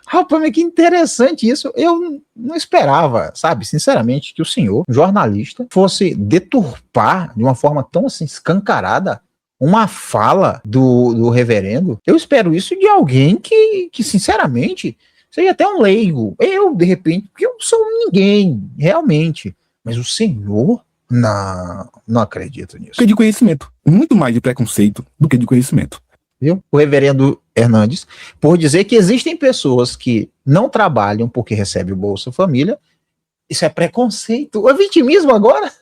Speaker 1: Rapaz, mas que interessante isso. Eu não esperava, sabe, sinceramente, que o senhor, jornalista, fosse deturpar de uma forma tão assim escancarada uma fala do reverendo. Eu espero isso de alguém que sinceramente, seja até um leigo. Eu, de repente, porque eu sou ninguém, realmente. Mas o senhor... Não acredito nisso.
Speaker 4: Porque de conhecimento. Muito mais de preconceito do que de conhecimento.
Speaker 1: Viu? O reverendo Hernandes, por dizer que existem pessoas que não trabalham porque recebem o Bolsa Família, isso é preconceito. É vitimismo agora?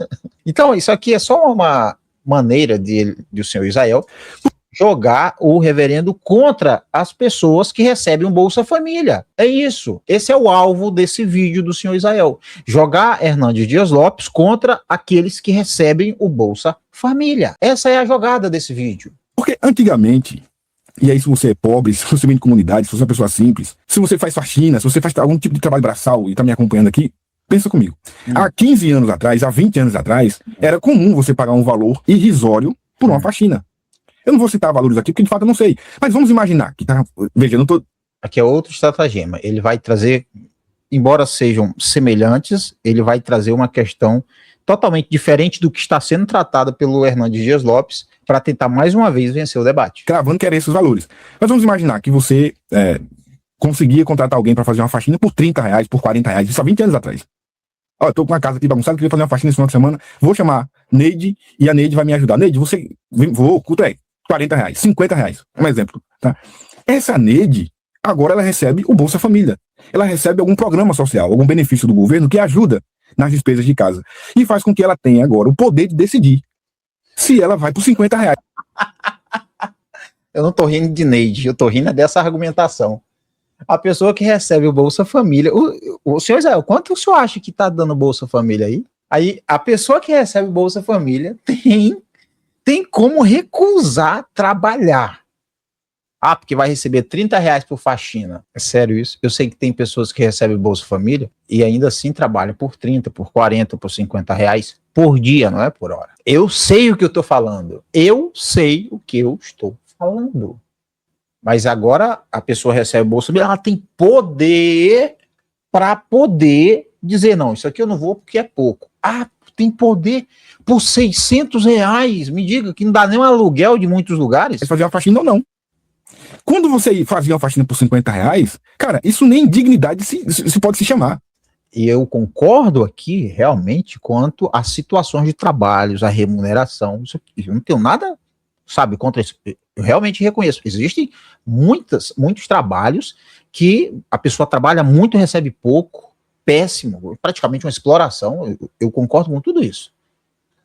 Speaker 1: Então, isso aqui é só uma maneira do senhor Israel jogar o reverendo contra as pessoas que recebem um Bolsa Família. É isso. Esse é o alvo desse vídeo do senhor Israel. Jogar Hernandes Dias Lopes contra aqueles que recebem o Bolsa Família. Essa é a jogada desse vídeo.
Speaker 4: Porque antigamente, e aí se você é pobre, se você vem de comunidade, se você é uma pessoa simples, se você faz faxina, se você faz algum tipo de trabalho braçal e está me acompanhando aqui, pensa comigo. Há 15 anos atrás, há 20 anos atrás, era comum você pagar um valor irrisório por uma faxina. Eu não vou citar valores aqui, porque de fato eu não sei. Mas vamos imaginar que tá... Veja, eu não tô...
Speaker 1: Aqui é outro estratagema. Ele vai trazer, embora sejam semelhantes, ele vai trazer uma questão totalmente diferente do que está sendo tratada pelo Hernandes Dias Lopes para tentar mais uma vez vencer o debate.
Speaker 4: Cravando que eram esses valores. Mas vamos imaginar que você conseguia contratar alguém para fazer uma faxina por R$30, por R$40, isso há 20 anos atrás. Ó, eu tô com uma casa aqui bagunçada, queria fazer uma faxina esse final de semana, vou chamar Neide e a Neide vai me ajudar. Neide, quanto é? R$40, R$50, um exemplo, tá? Essa Neide, agora ela recebe o Bolsa Família. Ela recebe algum programa social, algum benefício do governo que ajuda nas despesas de casa. E faz com que ela tenha agora o poder de decidir se ela vai por R$50.
Speaker 1: Eu não tô rindo de Neide, eu tô rindo dessa argumentação. A pessoa que recebe o Bolsa Família... O senhor Israel, quanto o senhor acha que tá dando Bolsa Família aí? Aí, a pessoa que recebe o Bolsa Família tem como recusar trabalhar. Ah, porque vai receber R$30 por faxina. É sério isso? Eu sei que tem pessoas que recebem Bolsa Família e ainda assim trabalham por 30, por 40, por R$50 por dia, não é por hora. Eu sei o que eu estou falando. Eu sei o que eu estou falando. Mas agora a pessoa recebe Bolsa Família, ela tem poder para poder dizer, não, isso aqui eu não vou porque é pouco. Ah, tem poder por R$600, me diga, que não dá nem um aluguel de muitos lugares.
Speaker 4: Você fazia uma faxina ou não. Quando você fazia uma faxina por R$50, cara, isso nem dignidade se pode se chamar.
Speaker 1: E eu concordo aqui, realmente, quanto às situações de trabalhos, a remuneração, isso aqui, eu não tenho nada, sabe, contra isso. Eu realmente reconheço. Existem muitos trabalhos que a pessoa trabalha muito e recebe pouco, péssimo, praticamente uma exploração, eu concordo com tudo isso.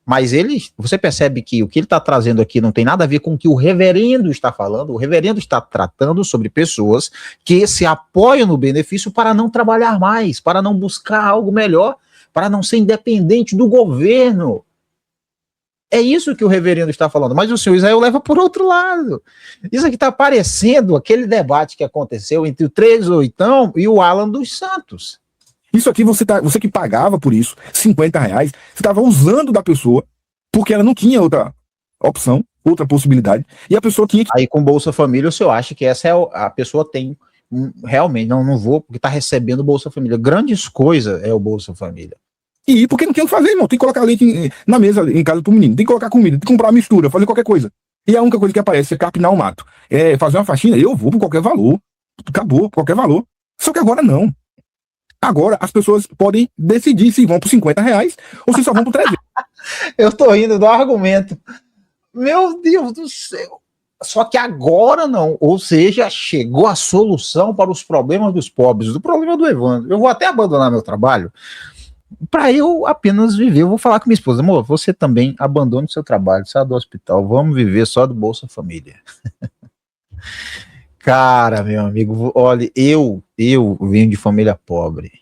Speaker 1: Mas você percebe que o que ele está trazendo aqui não tem nada a ver com o que o reverendo está falando. O reverendo está tratando sobre pessoas que se apoiam no benefício para não trabalhar mais, para não buscar algo melhor, para não ser independente do governo. É isso que o reverendo está falando. Mas o senhor Israel leva por outro lado. Isso aqui está parecendo aquele debate que aconteceu entre o 38 e o Alan dos Santos.
Speaker 4: Isso aqui, você que pagava por isso, R$50, você estava usando da pessoa, porque ela não tinha outra opção, outra possibilidade, e a pessoa tinha que...
Speaker 1: Aí com Bolsa Família, o senhor acha que essa a pessoa tem, realmente, não vou, porque está recebendo Bolsa Família. Grandes coisas é o Bolsa Família.
Speaker 4: E porque não tem o que fazer, irmão, tem que colocar leite na mesa, em casa pro menino, tem que colocar comida, tem que comprar uma mistura, fazer qualquer coisa. E a única coisa que aparece é capinar o mato. É fazer uma faxina, eu vou por qualquer valor, acabou, qualquer valor. Só que agora não. Agora as pessoas podem decidir se vão por R$50 ou se só vão por 300.
Speaker 1: Eu tô rindo do argumento. Meu Deus do céu. Só que agora não. Ou seja, chegou a solução para os problemas dos pobres, do problema do Evandro. Eu vou até abandonar meu trabalho para eu apenas viver. Eu vou falar com minha esposa: amor, você também abandone o seu trabalho, sai do hospital, vamos viver só do Bolsa Família. Cara, meu amigo, olha, eu venho de família pobre.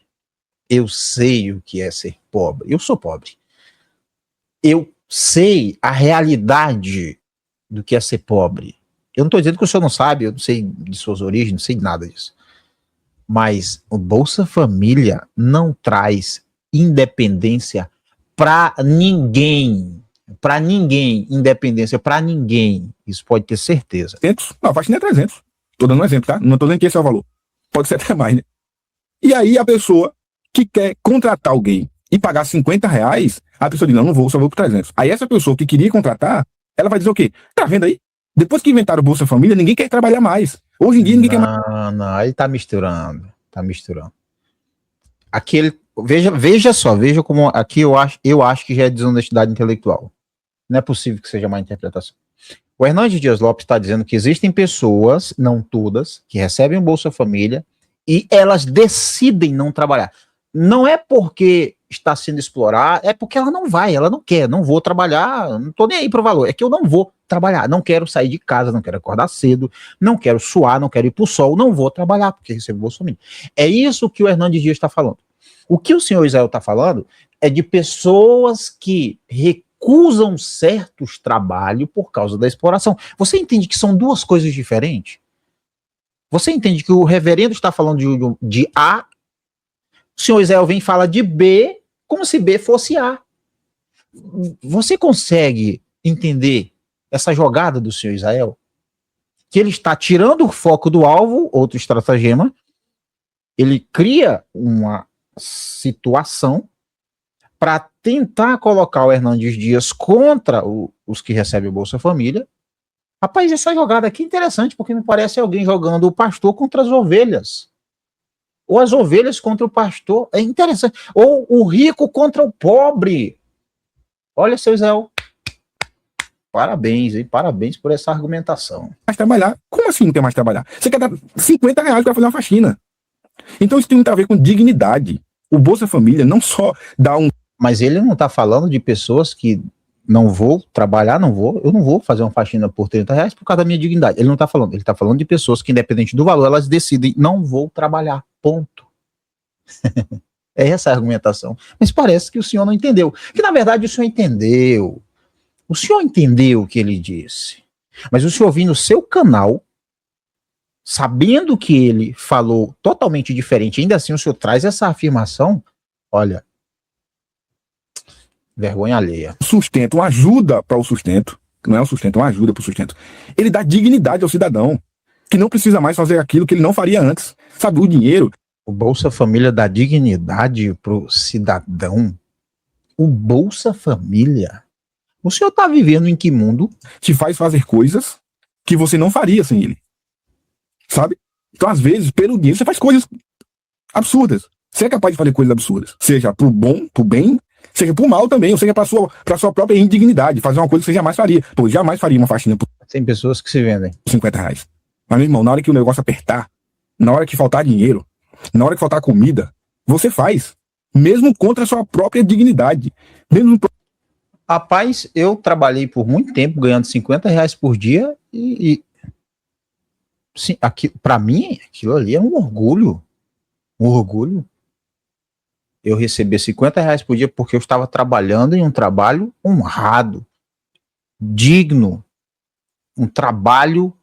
Speaker 1: Eu sei o que é ser pobre. Eu sou pobre. Eu sei a realidade do que é ser pobre. Eu não estou dizendo que o senhor não sabe, eu não sei de suas origens, não sei de nada disso. Mas o Bolsa Família não traz independência para ninguém. Para ninguém. Independência para ninguém. Isso pode ter certeza.
Speaker 4: 300? Não, a faxina é 300. Tô dando um exemplo, tá? Não tô dizendo que esse é o valor. Pode ser até mais, né? E aí a pessoa que quer contratar alguém e pagar R$50, a pessoa diz: não vou, só vou por 300. Aí essa pessoa que queria contratar, ela vai dizer o quê? Tá vendo aí? Depois que inventaram o Bolsa Família, ninguém quer trabalhar mais. Hoje em dia ninguém quer mais.
Speaker 1: Não, aí tá misturando. Tá misturando. Aquele, veja só, veja como aqui eu acho que já é desonestidade intelectual. Não é possível que seja má interpretação. O Hernandes Dias Lopes está dizendo que existem pessoas, não todas, que recebem o Bolsa Família e elas decidem não trabalhar. Não é porque está sendo explorada, é porque ela não vai, ela não quer, não vou trabalhar, não estou nem aí para o valor, é que eu não vou trabalhar, não quero sair de casa, não quero acordar cedo, não quero suar, não quero ir para o sol, não vou trabalhar porque recebo Bolsa Família. É isso que o Hernandes Dias está falando. O que o senhor Israel está falando é de pessoas que recusam certos trabalhos por causa da exploração. Você entende que são duas coisas diferentes? Você entende que o reverendo está falando de A, o senhor Israel vem e fala de B, como se B fosse A. Você consegue entender essa jogada do senhor Israel? Que ele está tirando o foco do alvo, outro estratagema, ele cria uma situação para tentar colocar o Hernandes Dias contra os que recebem o Bolsa Família. Rapaz, essa jogada aqui é interessante, porque me parece alguém jogando o pastor contra as ovelhas. Ou as ovelhas contra o pastor. É interessante. Ou o rico contra o pobre. Olha, seu Israel. Parabéns, hein? Parabéns por essa argumentação.
Speaker 4: Mais trabalhar? Como assim não quer mais trabalhar? Você quer dar R$50 para fazer uma faxina. Então isso tem muito a ver com dignidade. O Bolsa Família não só dá um...
Speaker 1: Mas ele não está falando de pessoas que não vou trabalhar, eu não vou fazer uma faxina por R$30 por causa da minha dignidade. Ele não está falando, ele está falando de pessoas que, independente do valor, elas decidem, não vou trabalhar, ponto. É essa a argumentação. Mas parece que o senhor não entendeu. Que na verdade o senhor entendeu. O senhor entendeu o que ele disse. Mas o senhor vindo no seu canal, sabendo que ele falou totalmente diferente, ainda assim o senhor traz essa afirmação, olha, vergonha alheia.
Speaker 4: Sustento, uma ajuda para o sustento, não é um sustento, é uma ajuda para o sustento. Ele dá dignidade ao cidadão, que não precisa mais fazer aquilo que ele não faria antes. Sabe, o dinheiro...
Speaker 1: O Bolsa Família dá dignidade para o cidadão? O Bolsa Família? O senhor está vivendo em que mundo?
Speaker 4: Te faz fazer coisas que você não faria sem ele. Sabe? Então, às vezes, pelo dinheiro, você faz coisas absurdas. Você é capaz de fazer coisas absurdas. Seja pro bom, pro bem, seja pro mal também, ou seja, pra sua própria indignidade. Fazer uma coisa que você jamais faria. Pô, jamais faria uma faxina por...
Speaker 1: Tem pessoas que se vendem.
Speaker 4: R$50. Mas, meu irmão, na hora que o negócio apertar, na hora que faltar dinheiro, na hora que faltar comida, você faz. Mesmo contra a sua própria dignidade. Mesmo...
Speaker 1: Rapaz, eu trabalhei por muito tempo ganhando R$ 50 por dia sim, para mim, aquilo ali é um orgulho. Um orgulho. Eu receber R$ 50 por dia porque eu estava trabalhando em um trabalho honrado, digno, um trabalho,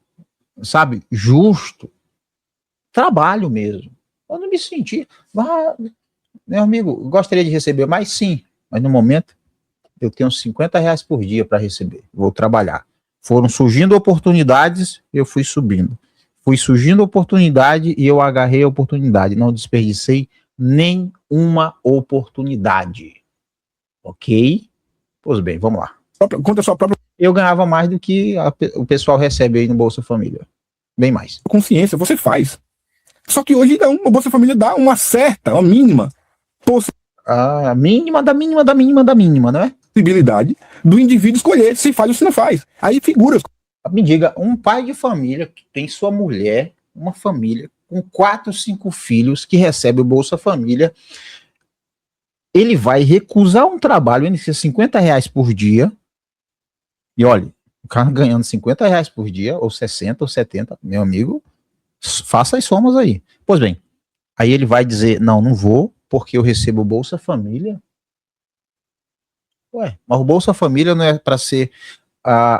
Speaker 1: sabe, justo. Trabalho mesmo. Eu não me senti. Meu amigo, gostaria de receber mais? Sim, mas no momento eu tenho R$ 50 por dia para receber. Vou trabalhar. Foram surgindo oportunidades, eu fui subindo. Fui surgindo oportunidade e eu agarrei a oportunidade. Não desperdicei nenhuma oportunidade. Ok? Pois bem, vamos lá.
Speaker 4: Conta a sua própria
Speaker 1: Eu ganhava mais do que o pessoal recebe aí no Bolsa Família. Bem mais.
Speaker 4: consciência, você faz. Só que hoje o Bolsa Família dá uma mínima
Speaker 1: A mínima da mínima da mínima da mínima, não é?
Speaker 4: possibilidade do indivíduo escolher se faz ou se não faz. Aí figuras.
Speaker 1: Me diga, um pai de família que tem sua mulher, uma família com 4, 5 filhos que recebe o Bolsa Família, ele vai recusar um trabalho, ele precisa R$ 50 por dia, e olha, o cara ganhando R$ 50 por dia, ou 60 ou 70, meu amigo, faça as somas aí. Pois bem, aí ele vai dizer, não vou, porque eu recebo o Bolsa Família. Ué, mas o Bolsa Família não é para ser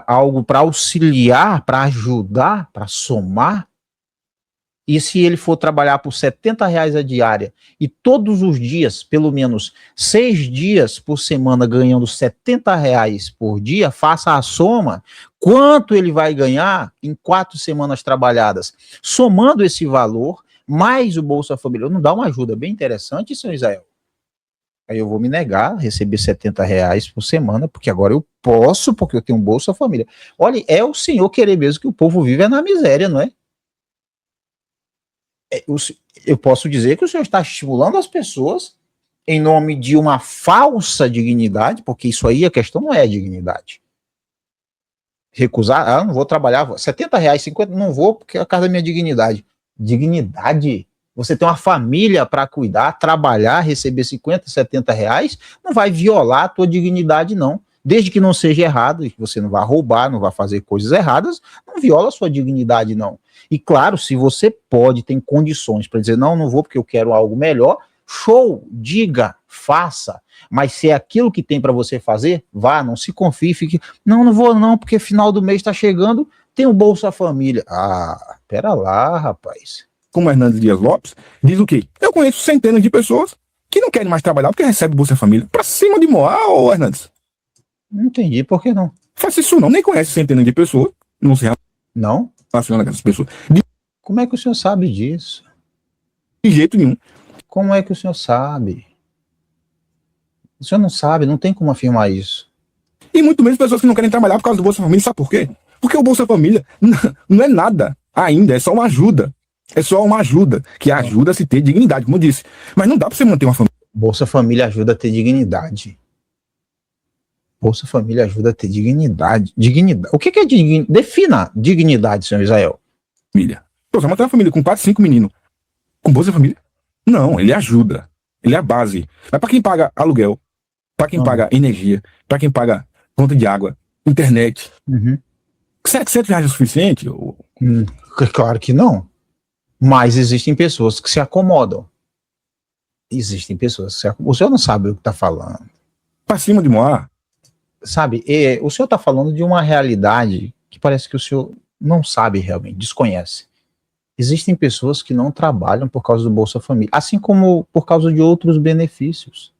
Speaker 1: algo para auxiliar, para ajudar, para somar? E se ele for trabalhar por R$ 70 a diária e todos os dias, pelo menos 6 dias por semana, ganhando R$ 70 por dia, faça a soma, quanto ele vai ganhar em 4 semanas trabalhadas? Somando esse valor, mais o Bolsa Família, não dá uma ajuda bem interessante, senhor Israel? Aí eu vou me negar a receber R$ 70 por semana, porque agora eu posso, porque eu tenho um Bolsa Família. Olha, é o senhor querer mesmo que o povo vive na miséria, não é? Eu posso dizer que o senhor está estimulando as pessoas em nome de uma falsa dignidade, porque isso aí a questão não é dignidade. Recusar, não vou trabalhar, R$ 70, 50, não vou porque é a casa da minha dignidade. Dignidade? Você tem uma família para cuidar, trabalhar, receber 50, R$ 70, não vai violar a tua dignidade, não. Desde que não seja errado, e que você não vá roubar, não vá fazer coisas erradas, não viola a sua dignidade, não. E claro, se você tem condições para dizer, não vou porque eu quero algo melhor, show, diga, faça. Mas se é aquilo que tem para você fazer, vá, não se confie, fique, não vou não, porque final do mês está chegando, tem o Bolsa Família. Ah, pera lá, rapaz.
Speaker 4: Como Hernandes Dias Lopes, diz o quê? Eu conheço centenas de pessoas que não querem mais trabalhar porque recebem Bolsa Família. Pra cima de Moá, ô Hernandes.
Speaker 1: Não entendi, por que não?
Speaker 4: Faça isso não, nem conhece centenas de pessoas, não se
Speaker 1: Não?
Speaker 4: relaciona com essas pessoas.
Speaker 1: Como é que o senhor sabe disso?
Speaker 4: De jeito nenhum.
Speaker 1: Como é que o senhor sabe? O senhor não sabe, não tem como afirmar isso.
Speaker 4: E muito menos pessoas que não querem trabalhar por causa do Bolsa Família, sabe por quê? Porque o Bolsa Família não é nada ainda, é só uma ajuda. É só uma ajuda, que ajuda a se ter dignidade, como eu disse. Mas não dá pra você manter uma família.
Speaker 1: Bolsa Família ajuda a ter dignidade. Bolsa Família ajuda a ter dignidade. Dignidade. O que é dignidade? Defina dignidade, senhor Israel.
Speaker 4: Pô, você manter uma família com 4, 5 meninos com Bolsa Família? Não, ele ajuda. Ele é a base. Mas pra quem paga aluguel, pra quem paga energia, pra quem paga conta de água, internet, R$700 é o suficiente?
Speaker 1: Claro que não. Mas existem pessoas que se acomodam. Existem pessoas que se acomodam. O senhor não sabe o que está falando.
Speaker 4: Pra cima de Moá.
Speaker 1: Sabe, o senhor está falando de uma realidade que parece que o senhor não sabe realmente, desconhece. Existem pessoas que não trabalham por causa do Bolsa Família, assim como por causa de outros benefícios.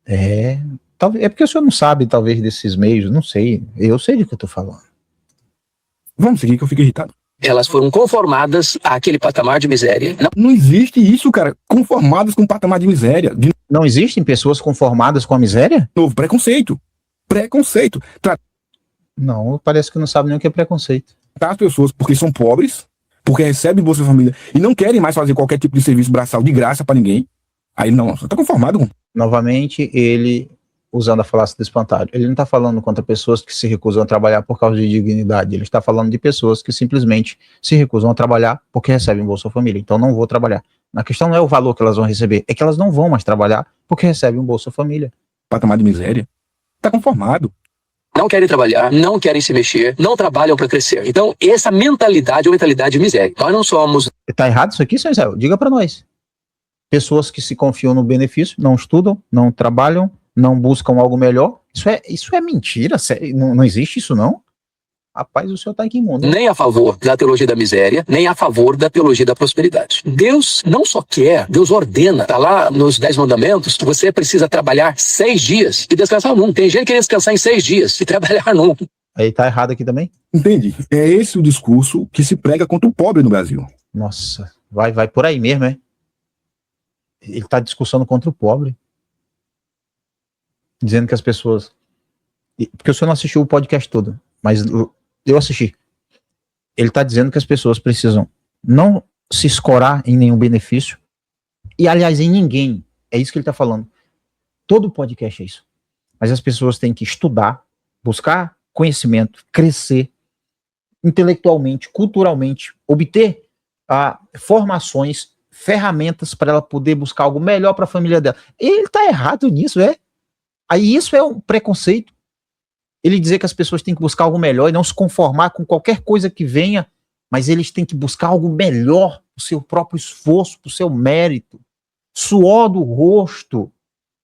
Speaker 1: É porque o senhor não sabe, talvez, desses meios, não sei. Eu sei do que eu estou falando.
Speaker 4: Vamos seguir que eu fico irritado.
Speaker 5: Elas foram conformadas àquele patamar de miséria.
Speaker 4: Não existe isso, cara. Conformadas com um patamar de miséria. De
Speaker 1: Não existem pessoas conformadas com a miséria?
Speaker 4: novo, preconceito. Preconceito.
Speaker 1: Não, parece que não sabe nem o que é preconceito.
Speaker 4: Tratar as pessoas porque são pobres, porque recebem Bolsa Família e não querem mais fazer qualquer tipo de serviço braçal de graça pra ninguém. Aí não, você tá conformado com...
Speaker 1: Novamente, ele, usando a falácia do espantalho, ele não está falando contra pessoas que se recusam a trabalhar por causa de dignidade, ele está falando de pessoas que simplesmente se recusam a trabalhar porque recebem Bolsa Família, então não vou trabalhar. A questão não é o valor que elas vão receber, é que elas não vão mais trabalhar porque recebem um Bolsa Família.
Speaker 4: Patamar de miséria. Está conformado.
Speaker 5: Não querem trabalhar, não querem se mexer, não trabalham para crescer. Então, essa mentalidade é uma mentalidade de miséria. Nós não somos...
Speaker 1: Tá errado isso aqui, senhor Israel? Diga para nós. Pessoas que se confiam no benefício, não estudam, não trabalham, não buscam algo melhor. Isso é mentira. Não existe isso, não? Rapaz, o senhor tá aqui imundo.
Speaker 5: Nem a favor da teologia da miséria, nem a favor da teologia da prosperidade. Deus não só quer, Deus ordena. Tá lá nos 10 mandamentos, você precisa trabalhar 6 dias e descansar num. Tem gente que quer descansar em 6 dias e trabalhar num.
Speaker 1: Aí tá errado aqui também?
Speaker 4: Entende? É esse o discurso que se prega contra o pobre no Brasil.
Speaker 1: Nossa, vai por aí mesmo, é? Ele tá discursando contra o pobre. Dizendo que as pessoas... Porque o senhor não assistiu o podcast todo, mas eu assisti. Ele tá dizendo que as pessoas precisam não se escorar em nenhum benefício, e aliás, em ninguém. É isso que ele tá falando. Todo podcast é isso. Mas as pessoas têm que estudar, buscar conhecimento, crescer intelectualmente, culturalmente, obter formações, ferramentas para ela poder buscar algo melhor para a família dela. Ele tá errado nisso, é? Aí isso é um preconceito. Ele dizer que as pessoas têm que buscar algo melhor e não se conformar com qualquer coisa que venha, mas eles têm que buscar algo melhor, o seu próprio esforço, o seu mérito, suor do rosto.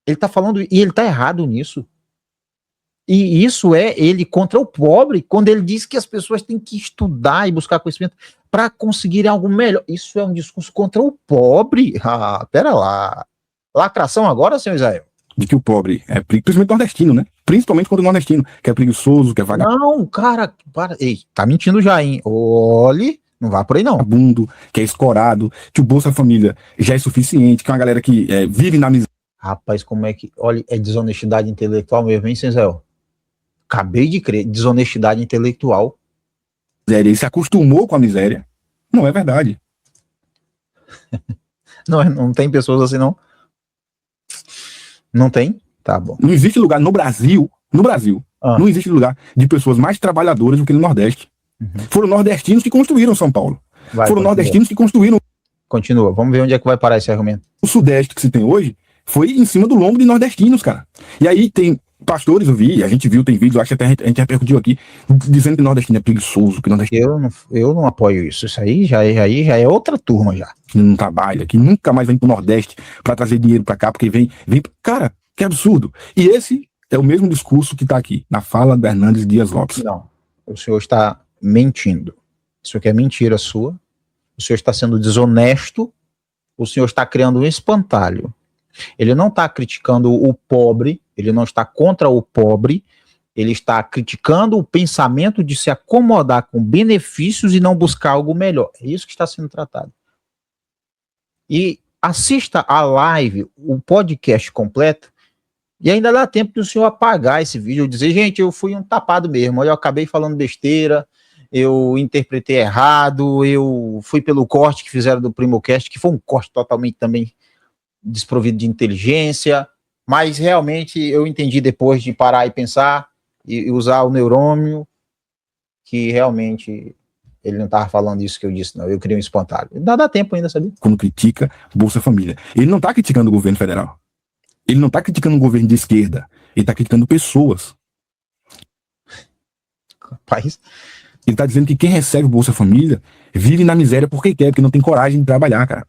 Speaker 1: Ele tá falando, e ele tá errado nisso. E isso é ele contra o pobre, quando ele diz que as pessoas têm que estudar e buscar conhecimento para conseguirem algo melhor. Isso é um discurso contra o pobre. Ah, pera lá. Lacração agora, senhor Israel?
Speaker 4: De que o pobre é principalmente nordestino, né? Principalmente quando o nordestino, que é preguiçoso, que é
Speaker 1: Não, cara, para. Ei, tá mentindo já, hein? Olhe, não vá por aí não.
Speaker 4: vagabundo, que é escorado, que o Bolsa Família já é suficiente, que é uma galera que vive na miséria.
Speaker 1: Rapaz, como é que... Olha, é desonestidade intelectual mesmo, hein, senhor Israel? Acabei de crer, desonestidade intelectual.
Speaker 4: Ele se acostumou com a miséria. Não é verdade.
Speaker 1: Não tem pessoas assim, não? Não tem? Tá bom.
Speaker 4: Não existe lugar no Brasil, não existe lugar de pessoas mais trabalhadoras do que no Nordeste. Foram nordestinos que construíram São Paulo.
Speaker 1: Vai,
Speaker 4: Foram
Speaker 1: continua.
Speaker 4: nordestinos que construíram
Speaker 1: Continua, vamos ver onde é que vai parar esse argumento.
Speaker 4: o Sudeste que se tem hoje, foi em cima do lombo de nordestinos, cara. E aí tem pastores, a gente viu, tem vídeos, acho que até a gente repercutiu aqui, dizendo que nordestino é preguiçoso, que nordestino
Speaker 1: Eu não apoio isso. Isso aí já é outra turma já.
Speaker 4: não trabalha, que nunca mais vem pro Nordeste pra trazer dinheiro pra cá, porque vem... Cara, que absurdo. E esse é o mesmo discurso que tá aqui, na fala do Hernandes Dias Lopes.
Speaker 1: Não, o senhor está mentindo. Isso aqui é mentira sua. O senhor está sendo desonesto. O senhor está criando um espantalho. Ele não está criticando o pobre, ele não está contra o pobre, ele está criticando o pensamento de se acomodar com benefícios e não buscar algo melhor. É isso que está sendo tratado. E assista a live, o podcast completo, e ainda dá tempo de o senhor apagar esse vídeo e dizer, gente, eu fui um tapado mesmo, eu acabei falando besteira, eu interpretei errado, eu fui pelo corte que fizeram do Primocast, que foi um corte totalmente também desprovido de inteligência, mas realmente eu entendi depois de parar e pensar e usar o neurônio que realmente ele não estava falando isso que eu disse, não, eu criei um espantalho. Dá tempo ainda, sabia?
Speaker 4: Quando critica Bolsa Família. Ele não tá criticando o governo federal. Ele não tá criticando um governo de esquerda. Ele tá criticando pessoas.
Speaker 1: Rapaz,
Speaker 4: Ele tá dizendo que quem recebe o Bolsa Família vive na miséria porque quer, porque não tem coragem de trabalhar, cara.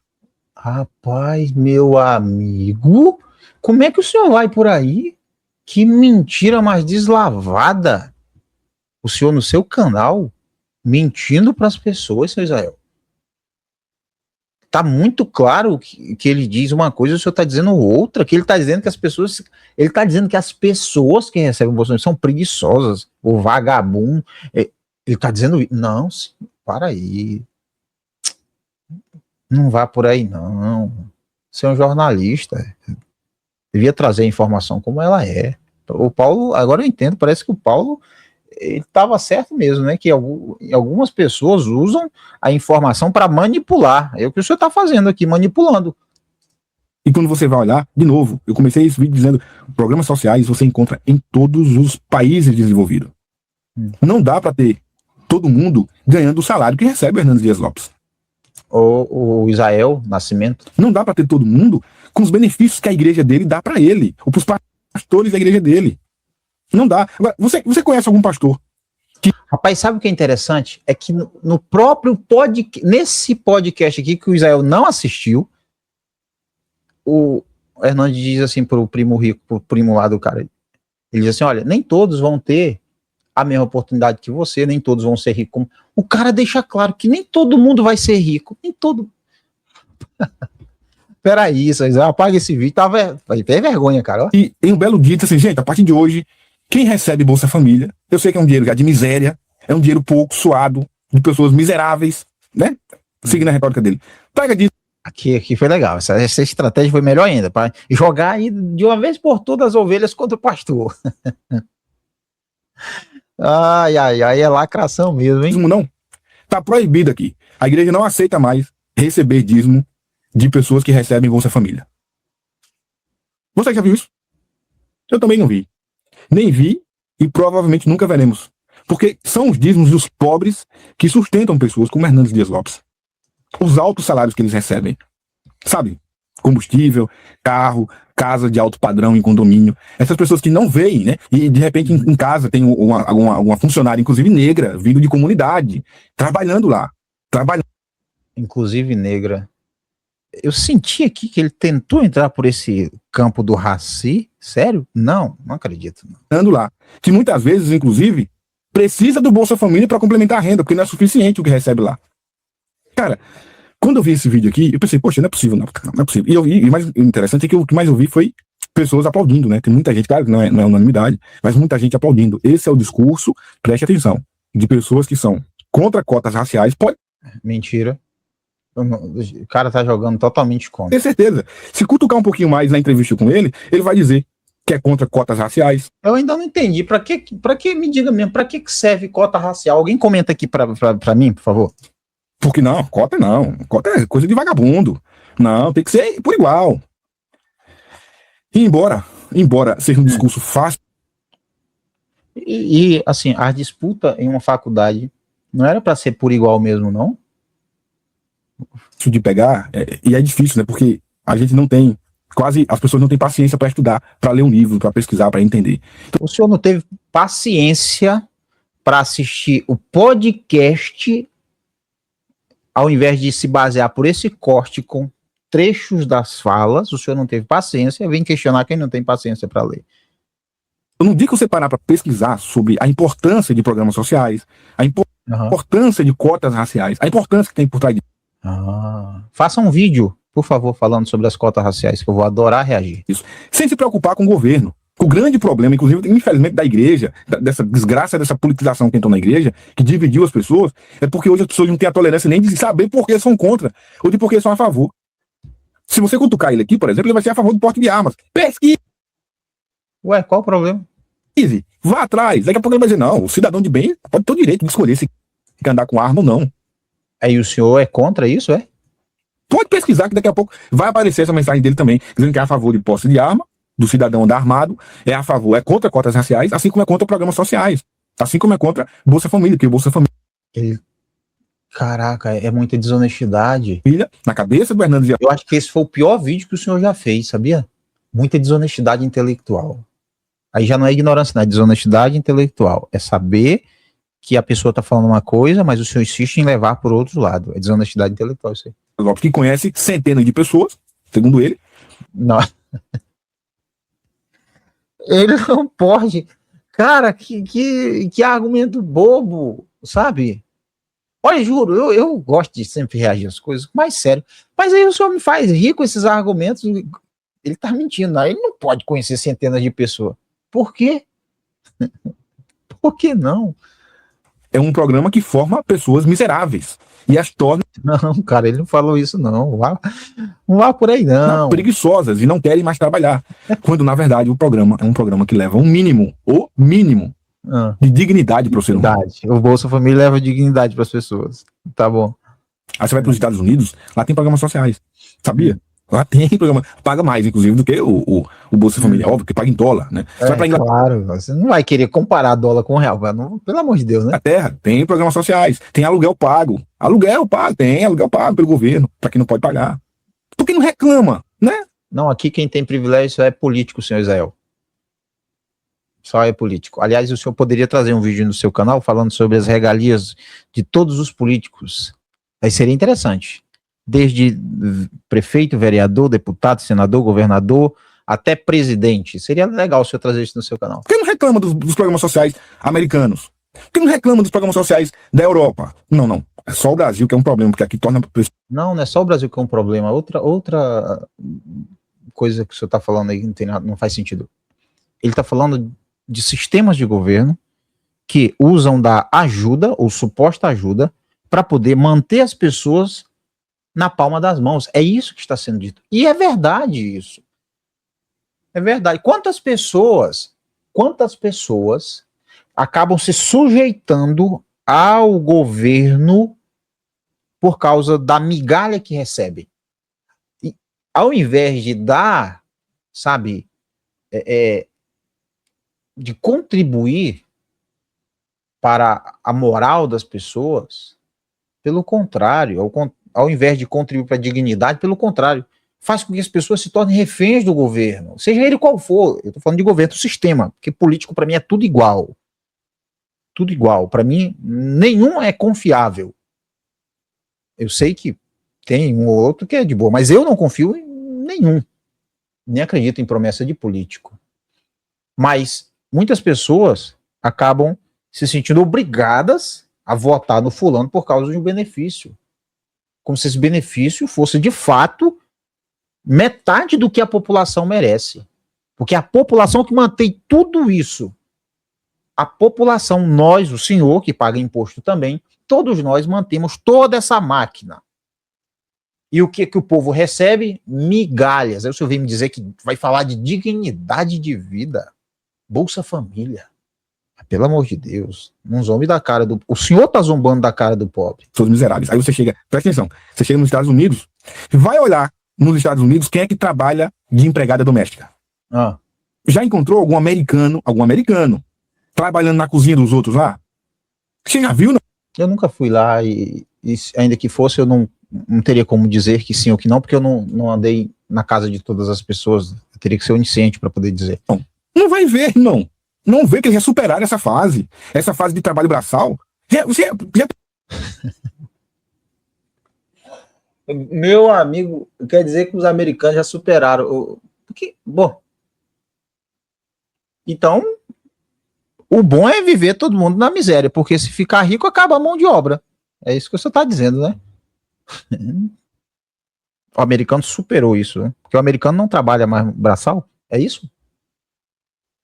Speaker 1: rapaz, meu amigo, como é que o senhor vai por aí? Que mentira mais deslavada. O senhor no seu canal mentindo para as pessoas, seu Israel. Tá muito claro que ele diz uma coisa e o senhor tá dizendo outra, que ele tá dizendo que as pessoas, ele tá dizendo que as pessoas que recebem o Bolsa Família são preguiçosas, ou vagabundo. Ele tá dizendo, não, para aí. Não vá por aí, não. Você é um jornalista. Devia trazer a informação como ela é. O Paulo, agora eu entendo, parece que o Paulo ele estava certo mesmo, né? Que algumas pessoas usam a informação para manipular. É o que o senhor está fazendo aqui, manipulando.
Speaker 4: E quando você vai olhar, de novo, eu comecei esse vídeo dizendo, programas sociais você encontra em todos os países desenvolvidos. Não dá para ter todo mundo ganhando o salário que recebe o Hernandes Dias Lopes.
Speaker 1: O Israel Nascimento.
Speaker 4: Não dá para ter todo mundo com os benefícios que a igreja dele dá para ele, ou para os pastores da igreja dele. Não dá. Agora, você conhece algum pastor?
Speaker 1: Rapaz, sabe o que é interessante? É que no próprio podcast, nesse podcast aqui que o Israel não assistiu, o Hernandes diz assim pro primo rico, pro primo lá do cara, ele diz assim, olha, nem todos vão ter a mesma oportunidade que você, nem todos vão ser ricos. O cara deixa claro que nem todo mundo vai ser rico, nem todo... Peraí, Israel, apaga esse vídeo, vai ter vergonha, cara. Ó.
Speaker 4: E em um belo dia, assim, gente, a partir de hoje, quem recebe Bolsa Família, eu sei que é um dinheiro de miséria, é um dinheiro pouco suado, de pessoas miseráveis, né? Seguindo a retórica dele. Pega disso.
Speaker 1: Aqui foi legal, essa estratégia foi melhor ainda, para jogar aí de uma vez por todas as ovelhas contra o pastor. Ai, é lacração mesmo, hein?
Speaker 4: Dízimo não. Tá proibido aqui. A igreja não aceita mais receber dízimo de pessoas que recebem Bolsa Família. Você já viu isso? Eu também não vi. Nem vi e provavelmente nunca veremos. Porque são os dízimos dos pobres que sustentam pessoas como Hernandes Dias Lopes. Os altos salários que eles recebem. Sabe? Combustível, carro, casa de alto padrão em condomínio. Essas pessoas que não veem, né? E de repente em casa tem uma funcionária, inclusive negra, vindo de comunidade, trabalhando lá.
Speaker 1: Inclusive negra. Eu senti aqui que ele tentou entrar por esse campo do raci. Sério? Não acredito.
Speaker 4: Trabalhando lá. Que muitas vezes, inclusive, precisa do Bolsa Família para complementar a renda, porque não é suficiente o que recebe lá. Cara, quando eu vi esse vídeo aqui, eu pensei, poxa, não é possível, não é possível. E o mais interessante é que o que mais eu vi foi pessoas aplaudindo, né? Tem muita gente, claro que não é unanimidade, mas muita gente aplaudindo. Esse é o discurso, preste atenção, de pessoas que são contra cotas raciais. Pode
Speaker 1: Mentira. O cara tá jogando totalmente contra.
Speaker 4: ter certeza. Se cutucar um pouquinho mais na entrevista com ele, ele vai dizer que é contra cotas raciais.
Speaker 1: Eu ainda não entendi. Pra que me diga mesmo, pra que serve cota racial? Alguém comenta aqui pra mim, por favor.
Speaker 4: Porque não, cota não. Cota é coisa de vagabundo. Não, tem que ser por igual. E embora seja um discurso fácil.
Speaker 1: E assim, a disputa em uma faculdade não era pra ser por igual mesmo, não?
Speaker 4: De pegar, e é difícil, né? Porque a gente não tem, quase as pessoas não têm paciência para estudar, para ler um livro, para pesquisar, para entender.
Speaker 1: O senhor não teve paciência para assistir o podcast, ao invés de se basear por esse corte com trechos das falas, o senhor não teve paciência, vem questionar quem não tem paciência para ler.
Speaker 4: Eu não digo que você parar para pesquisar sobre a importância de programas sociais, a importância de cotas raciais, a importância que tem por trás disso.
Speaker 1: Faça um vídeo, por favor, falando sobre as cotas raciais, que eu vou adorar reagir.
Speaker 4: Isso. Sem se preocupar com o governo. O grande problema, inclusive, infelizmente, da igreja, dessa desgraça, dessa politização que entrou na igreja, que dividiu as pessoas, é porque hoje as pessoas não têm a tolerância nem de saber por que são contra, ou de por que são a favor. Se você cutucar ele aqui, por exemplo, ele vai ser a favor do porte de armas. Pesquise!
Speaker 1: Ué, qual o problema?
Speaker 4: Vá atrás. Daqui a pouco ele vai dizer, não, o cidadão de bem pode ter o direito de escolher se quer andar com arma ou não.
Speaker 1: Aí o senhor é contra isso, é?
Speaker 4: Pode pesquisar que daqui a pouco vai aparecer essa mensagem dele também, dizendo que é a favor de posse de arma, do cidadão andar armado, é contra cotas raciais, assim como é contra programas sociais, assim como é contra Bolsa Família, porque Bolsa Família...
Speaker 1: Caraca, é muita desonestidade.
Speaker 4: Na cabeça do Hernandes Dias.
Speaker 1: Eu acho que esse foi o pior vídeo que o senhor já fez, sabia? Muita desonestidade intelectual. Aí já não é ignorância, não é desonestidade intelectual. É saber que a pessoa está falando uma coisa, mas o senhor insiste em levar por outro lado. É desonestidade intelectual isso aí.
Speaker 4: Que conhece centenas de pessoas, segundo ele.
Speaker 1: Não. Ele não pode. Cara, que argumento bobo, sabe? Olha, juro, eu gosto de sempre reagir às coisas mais sério. Mas aí o senhor me faz rir com esses argumentos. Ele tá mentindo, não. Ele não pode conhecer centenas de pessoas. Por quê? Por que não?
Speaker 4: É um programa que forma pessoas miseráveis e as torna...
Speaker 1: Não, cara, ele não falou isso, não. Não vá por aí, não.
Speaker 4: Preguiçosas e não querem mais trabalhar. Quando, na verdade, o programa é um programa que leva o mínimo de dignidade para o ser humano.
Speaker 1: O Bolsa Família leva dignidade para as pessoas. Tá bom.
Speaker 4: Aí você vai para os Estados Unidos, lá tem programas sociais. Sabia? Lá tem programa. Paga mais, inclusive, do que o Bolsa Família. Óbvio que paga em dólar, né? Você vai pra
Speaker 1: Claro, você não vai querer comparar dólar com real. Não, pelo amor de Deus, né?
Speaker 4: A terra tem programas sociais. Tem aluguel pago. Tem aluguel pago pelo governo, para quem não pode pagar. Por que não reclama, né?
Speaker 1: Não, aqui quem tem privilégio é político, senhor Israel. Só é político. Aliás, o senhor poderia trazer um vídeo no seu canal falando sobre as regalias de todos os políticos. Aí seria interessante. Desde prefeito, vereador, deputado, senador, governador, até presidente. Seria legal o senhor trazer isso no seu canal.
Speaker 4: Por que não reclama dos programas sociais americanos? Por que não reclama dos programas sociais da Europa? Não. É só o Brasil que é um problema, porque aqui torna...
Speaker 1: Não é só o Brasil que é um problema. Outra coisa que o senhor está falando aí não faz sentido. Ele está falando de sistemas de governo que usam da ajuda, ou suposta ajuda, para poder manter as pessoas na palma das mãos. É isso que está sendo dito. E é verdade isso. É verdade. Quantas pessoas acabam se sujeitando ao governo por causa da migalha que recebem? E, ao invés de dar, sabe, de contribuir para a moral das pessoas, pelo contrário, ao invés de contribuir para a dignidade, pelo contrário, faz com que as pessoas se tornem reféns do governo, seja ele qual for. Eu estou falando de governo, do sistema, porque político para mim é tudo igual. Tudo igual. Para mim, nenhum é confiável. Eu sei que tem um ou outro que é de boa, mas eu não confio em nenhum. Nem acredito em promessa de político. Mas muitas pessoas acabam se sentindo obrigadas a votar no fulano por causa de um benefício. Como se esse benefício fosse, de fato, metade do que a população merece. Porque a população que mantém tudo isso, a população, nós, o senhor, que paga imposto também, todos nós mantemos toda essa máquina. E o que o povo recebe? Migalhas. Aí o senhor vem me dizer que vai falar de dignidade de vida. Bolsa Família. Pelo amor de Deus, não zombe da cara do... O senhor tá zombando da cara do pobre.
Speaker 4: São os miseráveis. Aí você chega, presta atenção, você chega nos Estados Unidos, vai olhar nos Estados Unidos quem é que trabalha de empregada doméstica. Já encontrou algum americano trabalhando na cozinha dos outros lá? Você já viu, não?
Speaker 1: Eu nunca fui lá e ainda que fosse, eu não teria como dizer que sim ou que não, porque eu não andei na casa de todas as pessoas. Eu teria que ser onisciente para poder dizer.
Speaker 4: Não vai ver, irmão. Não vê que eles já superaram essa fase de trabalho braçal.
Speaker 1: Meu amigo, quer dizer que os americanos já superaram. Porque, bom. Então, o bom é viver todo mundo na miséria, porque se ficar rico, acaba a mão de obra. É isso que você está dizendo, né? O americano superou isso, né? Porque o americano não trabalha mais braçal. É isso?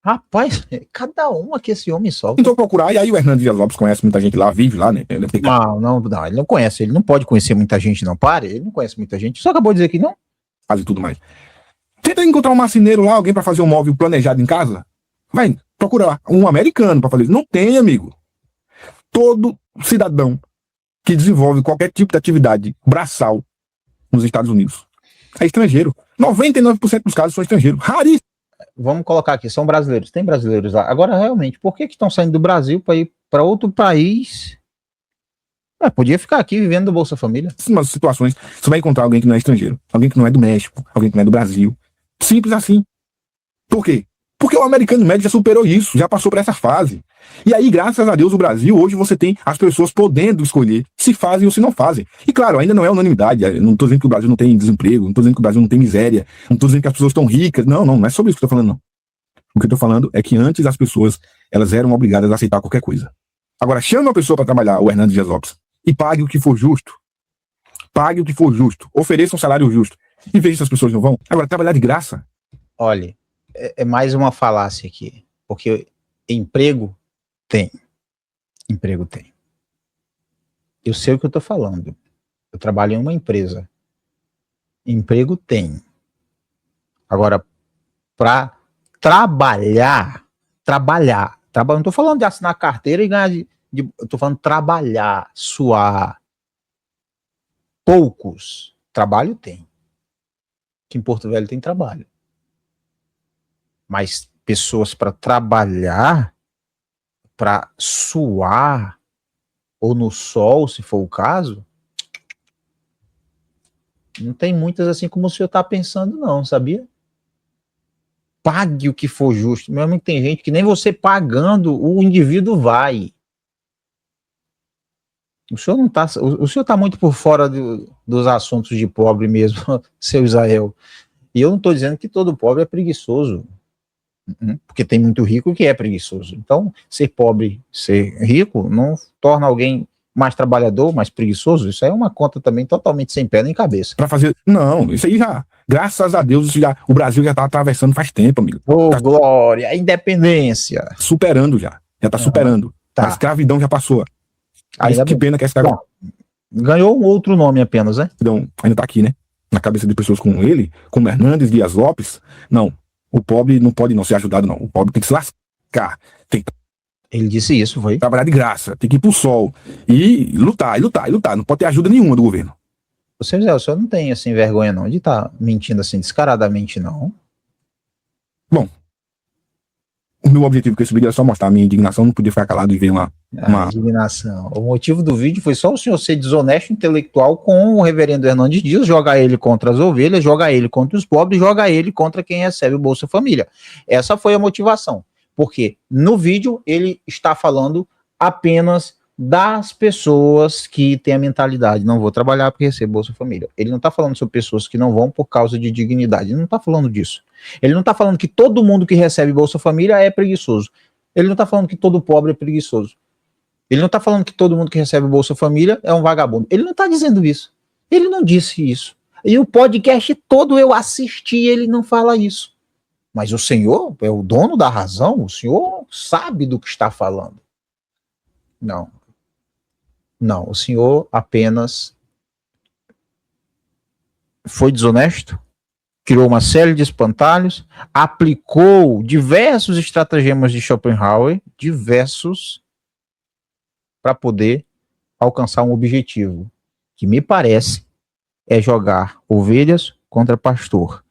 Speaker 1: Rapaz, cada uma que esse homem solta.
Speaker 4: Então procurar, e aí o Hernando Dias Lopes conhece muita gente lá, vive lá, né?
Speaker 1: Não, ele não conhece, ele não pode conhecer muita gente, não. Pare, ele não conhece muita gente. Só acabou de dizer que não.
Speaker 4: Faz tudo mais. Tenta encontrar um marceneiro lá, alguém para fazer um móvel planejado em casa. Vai, procura lá, um americano para fazer isso. Não tem, amigo. Todo cidadão que desenvolve qualquer tipo de atividade braçal nos Estados Unidos é estrangeiro. 99% dos casos são estrangeiros. Raríssimo.
Speaker 1: Vamos colocar aqui, são brasileiros, tem brasileiros lá. Agora, realmente, por que estão saindo do Brasil para ir para outro país? Podia ficar aqui vivendo do Bolsa Família.
Speaker 4: Nas situações, você vai encontrar alguém que não é estrangeiro, alguém que não é do México, alguém que não é do Brasil. Simples assim. Por quê? Porque o americano médio já superou isso, já passou por essa fase. E aí, graças a Deus, o Brasil, hoje você tem as pessoas podendo escolher se fazem ou se não fazem. E claro, ainda não é unanimidade. Eu não estou dizendo que o Brasil não tem desemprego, não estou dizendo que o Brasil não tem miséria, não estou dizendo que as pessoas estão ricas. Não é sobre isso que eu estou falando, não. O que eu estou falando é que antes as pessoas, elas eram obrigadas a aceitar qualquer coisa. Agora, chame uma pessoa para trabalhar, o Hernando Dias Lopes, e pague o que for justo. Pague o que for justo. Ofereça um salário justo. E veja se as pessoas não vão. Agora, trabalhar de graça.
Speaker 1: Olha, é mais uma falácia aqui. Porque emprego tem. Emprego tem. Eu sei o que eu estou falando. Eu trabalho em uma empresa. Emprego tem. Agora, para trabalhar, não estou falando de assinar carteira e ganhar eu estou falando trabalhar, suar. Poucos. Trabalho tem. Que em Porto Velho tem trabalho. Mas pessoas para trabalhar, para suar, ou no sol, se for o caso, não tem muitas assim como o senhor está pensando, não, sabia? pague o que for justo. Meu amigo, tem gente que nem você pagando, o indivíduo vai. O senhor não tá, o senhor está muito por fora dos assuntos de pobre mesmo, seu Israel. E eu não estou dizendo que todo pobre é preguiçoso, porque tem muito rico que é preguiçoso. Então, ser pobre, ser rico, não torna alguém mais trabalhador, mais preguiçoso. Isso aí é uma conta também totalmente sem pé nem cabeça.
Speaker 4: Para fazer. Não, isso aí já. Graças a Deus, o Brasil já está atravessando faz tempo, amigo.
Speaker 1: Ô,
Speaker 4: Tá
Speaker 1: glória, a independência.
Speaker 4: superando já. Já está superando.
Speaker 1: Tá.
Speaker 4: A escravidão já passou.
Speaker 1: Ainda
Speaker 4: que
Speaker 1: bem.
Speaker 4: pena que a escravidão
Speaker 1: Ganhou um outro nome apenas, né?
Speaker 4: ainda está aqui, né? Na cabeça de pessoas como ele, como Hernandes Dias Lopes. Não. O pobre não pode não ser ajudado, não. O pobre tem que se lascar. Tem que
Speaker 1: Ele disse isso, foi?
Speaker 4: trabalhar de graça. Tem que ir pro sol. E lutar, e lutar, e lutar. Não pode ter ajuda nenhuma do governo.
Speaker 1: O senhor não tem, assim, vergonha, não, de estar mentindo, assim, descaradamente, não.
Speaker 4: O meu objetivo com esse vídeo era só mostrar a minha indignação. Não podia ficar calado e ver uma
Speaker 1: Indignação. O motivo do vídeo foi só o senhor ser desonesto intelectual com o reverendo Hernandes Dias, jogar ele contra as ovelhas, jogar ele contra os pobres, jogar ele contra quem recebe o Bolsa Família. Essa foi a motivação. Porque no vídeo ele está falando apenas das pessoas que têm a mentalidade, não vou trabalhar porque recebo Bolsa Família. Ele não está falando sobre pessoas que não vão por causa de dignidade. Ele não está falando disso. Ele não está falando que todo mundo que recebe Bolsa Família é preguiçoso. Ele não está falando que todo pobre é preguiçoso. Ele não está falando que todo mundo que recebe Bolsa Família é um vagabundo. Ele não está dizendo isso. Ele não disse isso. E o podcast todo eu assisti, ele não fala isso. Mas o senhor é o dono da razão, o senhor sabe do que está falando. Não. Não, o senhor apenas foi desonesto, criou uma série de espantalhos, aplicou diversos estratagemas de Schopenhauer, para poder alcançar um objetivo, que me parece é jogar ovelhas contra pastor,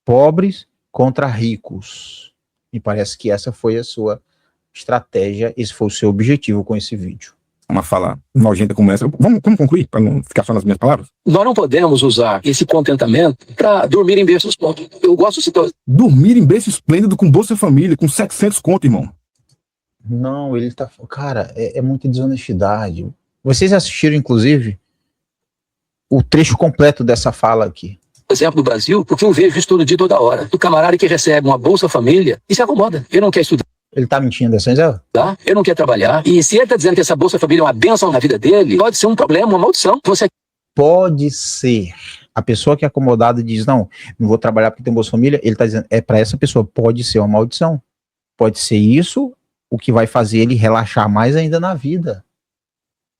Speaker 1: pobres contra ricos. Me parece que essa foi a sua estratégia, esse foi o seu objetivo com esse vídeo.
Speaker 4: Uma fala nojenta como essa. Vamos concluir, para não ficar só nas minhas palavras?
Speaker 5: Nós não podemos usar esse contentamento para dormir em berços pobres. Eu gosto de citar.
Speaker 4: Dormir em berço esplêndido com Bolsa Família, com 700 conto, irmão.
Speaker 1: Não, ele tá... Cara, é muita desonestidade. Vocês assistiram, inclusive, o trecho completo dessa fala aqui.
Speaker 5: Exemplo do Brasil, porque eu vejo isso todo dia, toda hora. O camarada que recebe uma Bolsa Família e se acomoda. Ele não quer estudar.
Speaker 1: Ele tá mentindo assim, Zé?
Speaker 5: Ele não quer trabalhar. E se ele tá dizendo que essa Bolsa Família é uma bênção na vida dele, pode ser um problema, uma maldição. Você
Speaker 1: pode ser. A pessoa que é acomodada diz, não vou trabalhar porque tem Bolsa Família, ele tá dizendo, para essa pessoa, pode ser uma maldição. Pode ser isso o que vai fazer ele relaxar mais ainda na vida.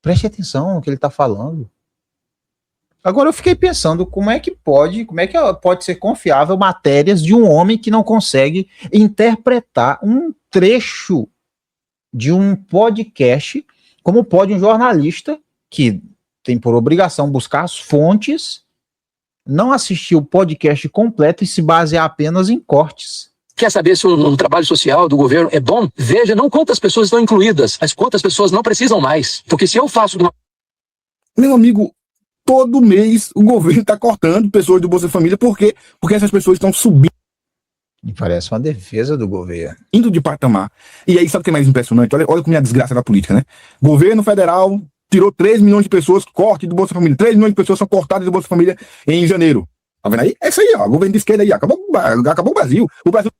Speaker 1: Preste atenção no que ele tá falando. Agora eu fiquei pensando, como é que pode ser confiável matérias de um homem que não consegue interpretar um trecho de um podcast, como pode um jornalista que tem por obrigação buscar as fontes, não assistir o podcast completo e se basear apenas em cortes.
Speaker 5: quer saber se um trabalho social do governo é bom? Veja não quantas pessoas estão incluídas, mas quantas pessoas não precisam mais. Porque se eu faço...
Speaker 4: Meu amigo, todo mês o governo está cortando pessoas do Bolsa Família. Por quê? Porque essas pessoas estão subindo.
Speaker 1: Me parece uma defesa do governo.
Speaker 4: Indo de patamar. E aí, sabe o que é mais impressionante? Olha como é a desgraça da política, né? Governo federal tirou 3 milhões de pessoas, corte do Bolsa Família. 3 milhões de pessoas são cortadas do Bolsa Família em janeiro. Tá vendo aí? É isso aí, ó. Governo de esquerda aí. Acabou o Brasil. O Brasil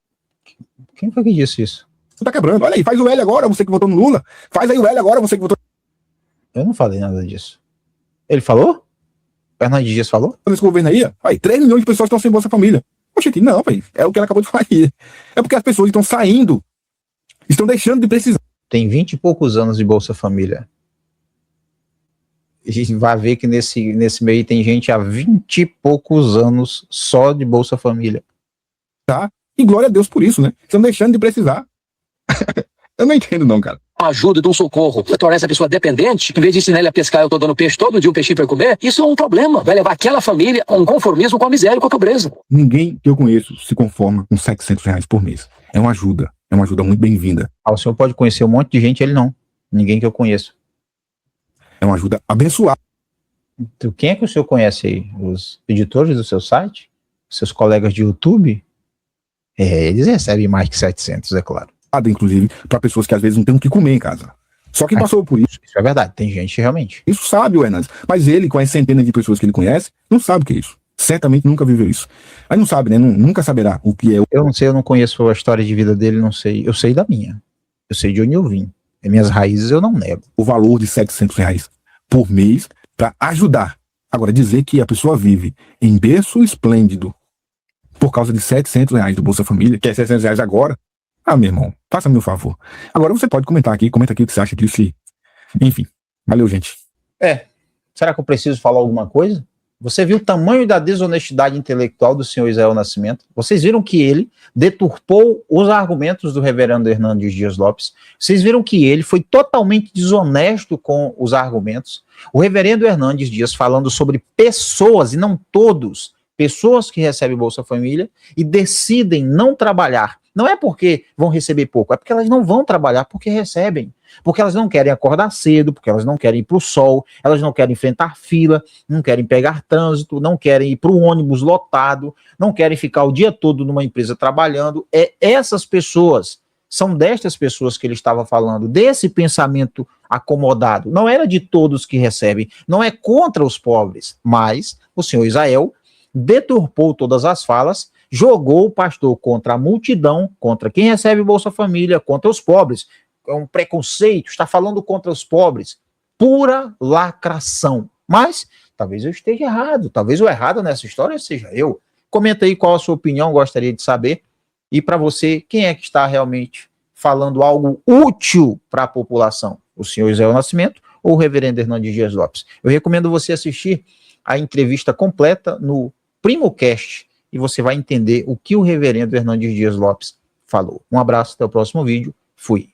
Speaker 1: Quem foi que disse isso?
Speaker 4: tá quebrando. Olha aí, faz o L agora, você que votou no Lula. Faz aí o L agora, você que votou
Speaker 1: Eu não falei nada disso. Ele falou? Fernandes Dias falou?
Speaker 4: nesse governo aí. Aí, 3 milhões de pessoas estão sem Bolsa Família. Poxa, não, pai. É o que ela acabou de falar aí. É porque as pessoas estão saindo, estão deixando de precisar.
Speaker 1: Tem 20 e poucos anos de Bolsa Família. A gente vai ver que nesse meio tem gente há 20 e poucos anos só de Bolsa Família.
Speaker 4: Tá? E glória a Deus por isso, né? Estão deixando de precisar. Eu não entendo não, cara.
Speaker 5: ajuda, de um socorro, para tornar essa pessoa dependente, em vez de ensinar ele a pescar, eu tô dando peixe todo dia, um peixinho para comer, isso é um problema. Vai levar aquela família a um conformismo com a miséria, com a pobreza.
Speaker 4: Ninguém que eu conheço se conforma com R$700 por mês. É uma ajuda muito bem-vinda.
Speaker 1: O senhor pode conhecer um monte de gente, ele não. Ninguém que eu conheço.
Speaker 4: É uma ajuda abençoada.
Speaker 1: Então, quem é que o senhor conhece aí? Os editores do seu site? Seus colegas de YouTube? Eles recebem mais que 700, é claro.
Speaker 4: Inclusive, para pessoas que às vezes não têm o que comer em casa. Só quem passou por isso.
Speaker 1: Isso é verdade, tem gente realmente.
Speaker 4: Isso sabe o Hernandes. Mas ele, com as centenas de pessoas que ele conhece, não sabe o que é isso. Certamente nunca viveu isso. Aí não sabe, né? Nunca saberá o que é.
Speaker 1: Eu não sei, eu não conheço a história de vida dele, não sei. Eu sei da minha. Eu sei de onde eu vim. As minhas raízes eu não nego.
Speaker 4: O valor de R$700 por mês para ajudar. Agora, dizer que a pessoa vive em berço esplêndido por causa de R$700 do Bolsa Família, que é R$700 agora, meu irmão, faça-me um favor. Agora você pode comentar aqui, comenta aqui o que você acha disso. Enfim, valeu, gente.
Speaker 1: Será que eu preciso falar alguma coisa? Você viu o tamanho da desonestidade intelectual do senhor Israel Nascimento? Vocês viram que ele deturpou os argumentos do reverendo Hernandes Dias Lopes? Vocês viram que ele foi totalmente desonesto com os argumentos? O reverendo Hernandes Dias falando sobre pessoas, e não todos, pessoas que recebem Bolsa Família e decidem não trabalhar. Não é porque vão receber pouco, é porque elas não vão trabalhar porque recebem. Porque elas não querem acordar cedo, porque elas não querem ir para o sol, elas não querem enfrentar fila, não querem pegar trânsito, não querem ir para o ônibus lotado, não querem ficar o dia todo numa empresa trabalhando. Essas pessoas, são destas pessoas que ele estava falando, desse pensamento acomodado. Não era de todos que recebem, não é contra os pobres, mas o senhor Israel deturpou todas as falas, jogou o pastor contra a multidão, contra quem recebe Bolsa Família, contra os pobres. É um preconceito, está falando contra os pobres. Pura lacração. Mas, talvez eu esteja errado, talvez o errado nessa história seja eu. Comenta aí qual a sua opinião, gostaria de saber. E para você, quem é que está realmente falando algo útil para a população? O senhor Israel Nascimento ou o reverendo Hernandes Dias Lopes? Eu recomendo você assistir a entrevista completa no PrimoCast, e você vai entender o que o reverendo Hernandes Dias Lopes falou. Um abraço, até o próximo vídeo. Fui.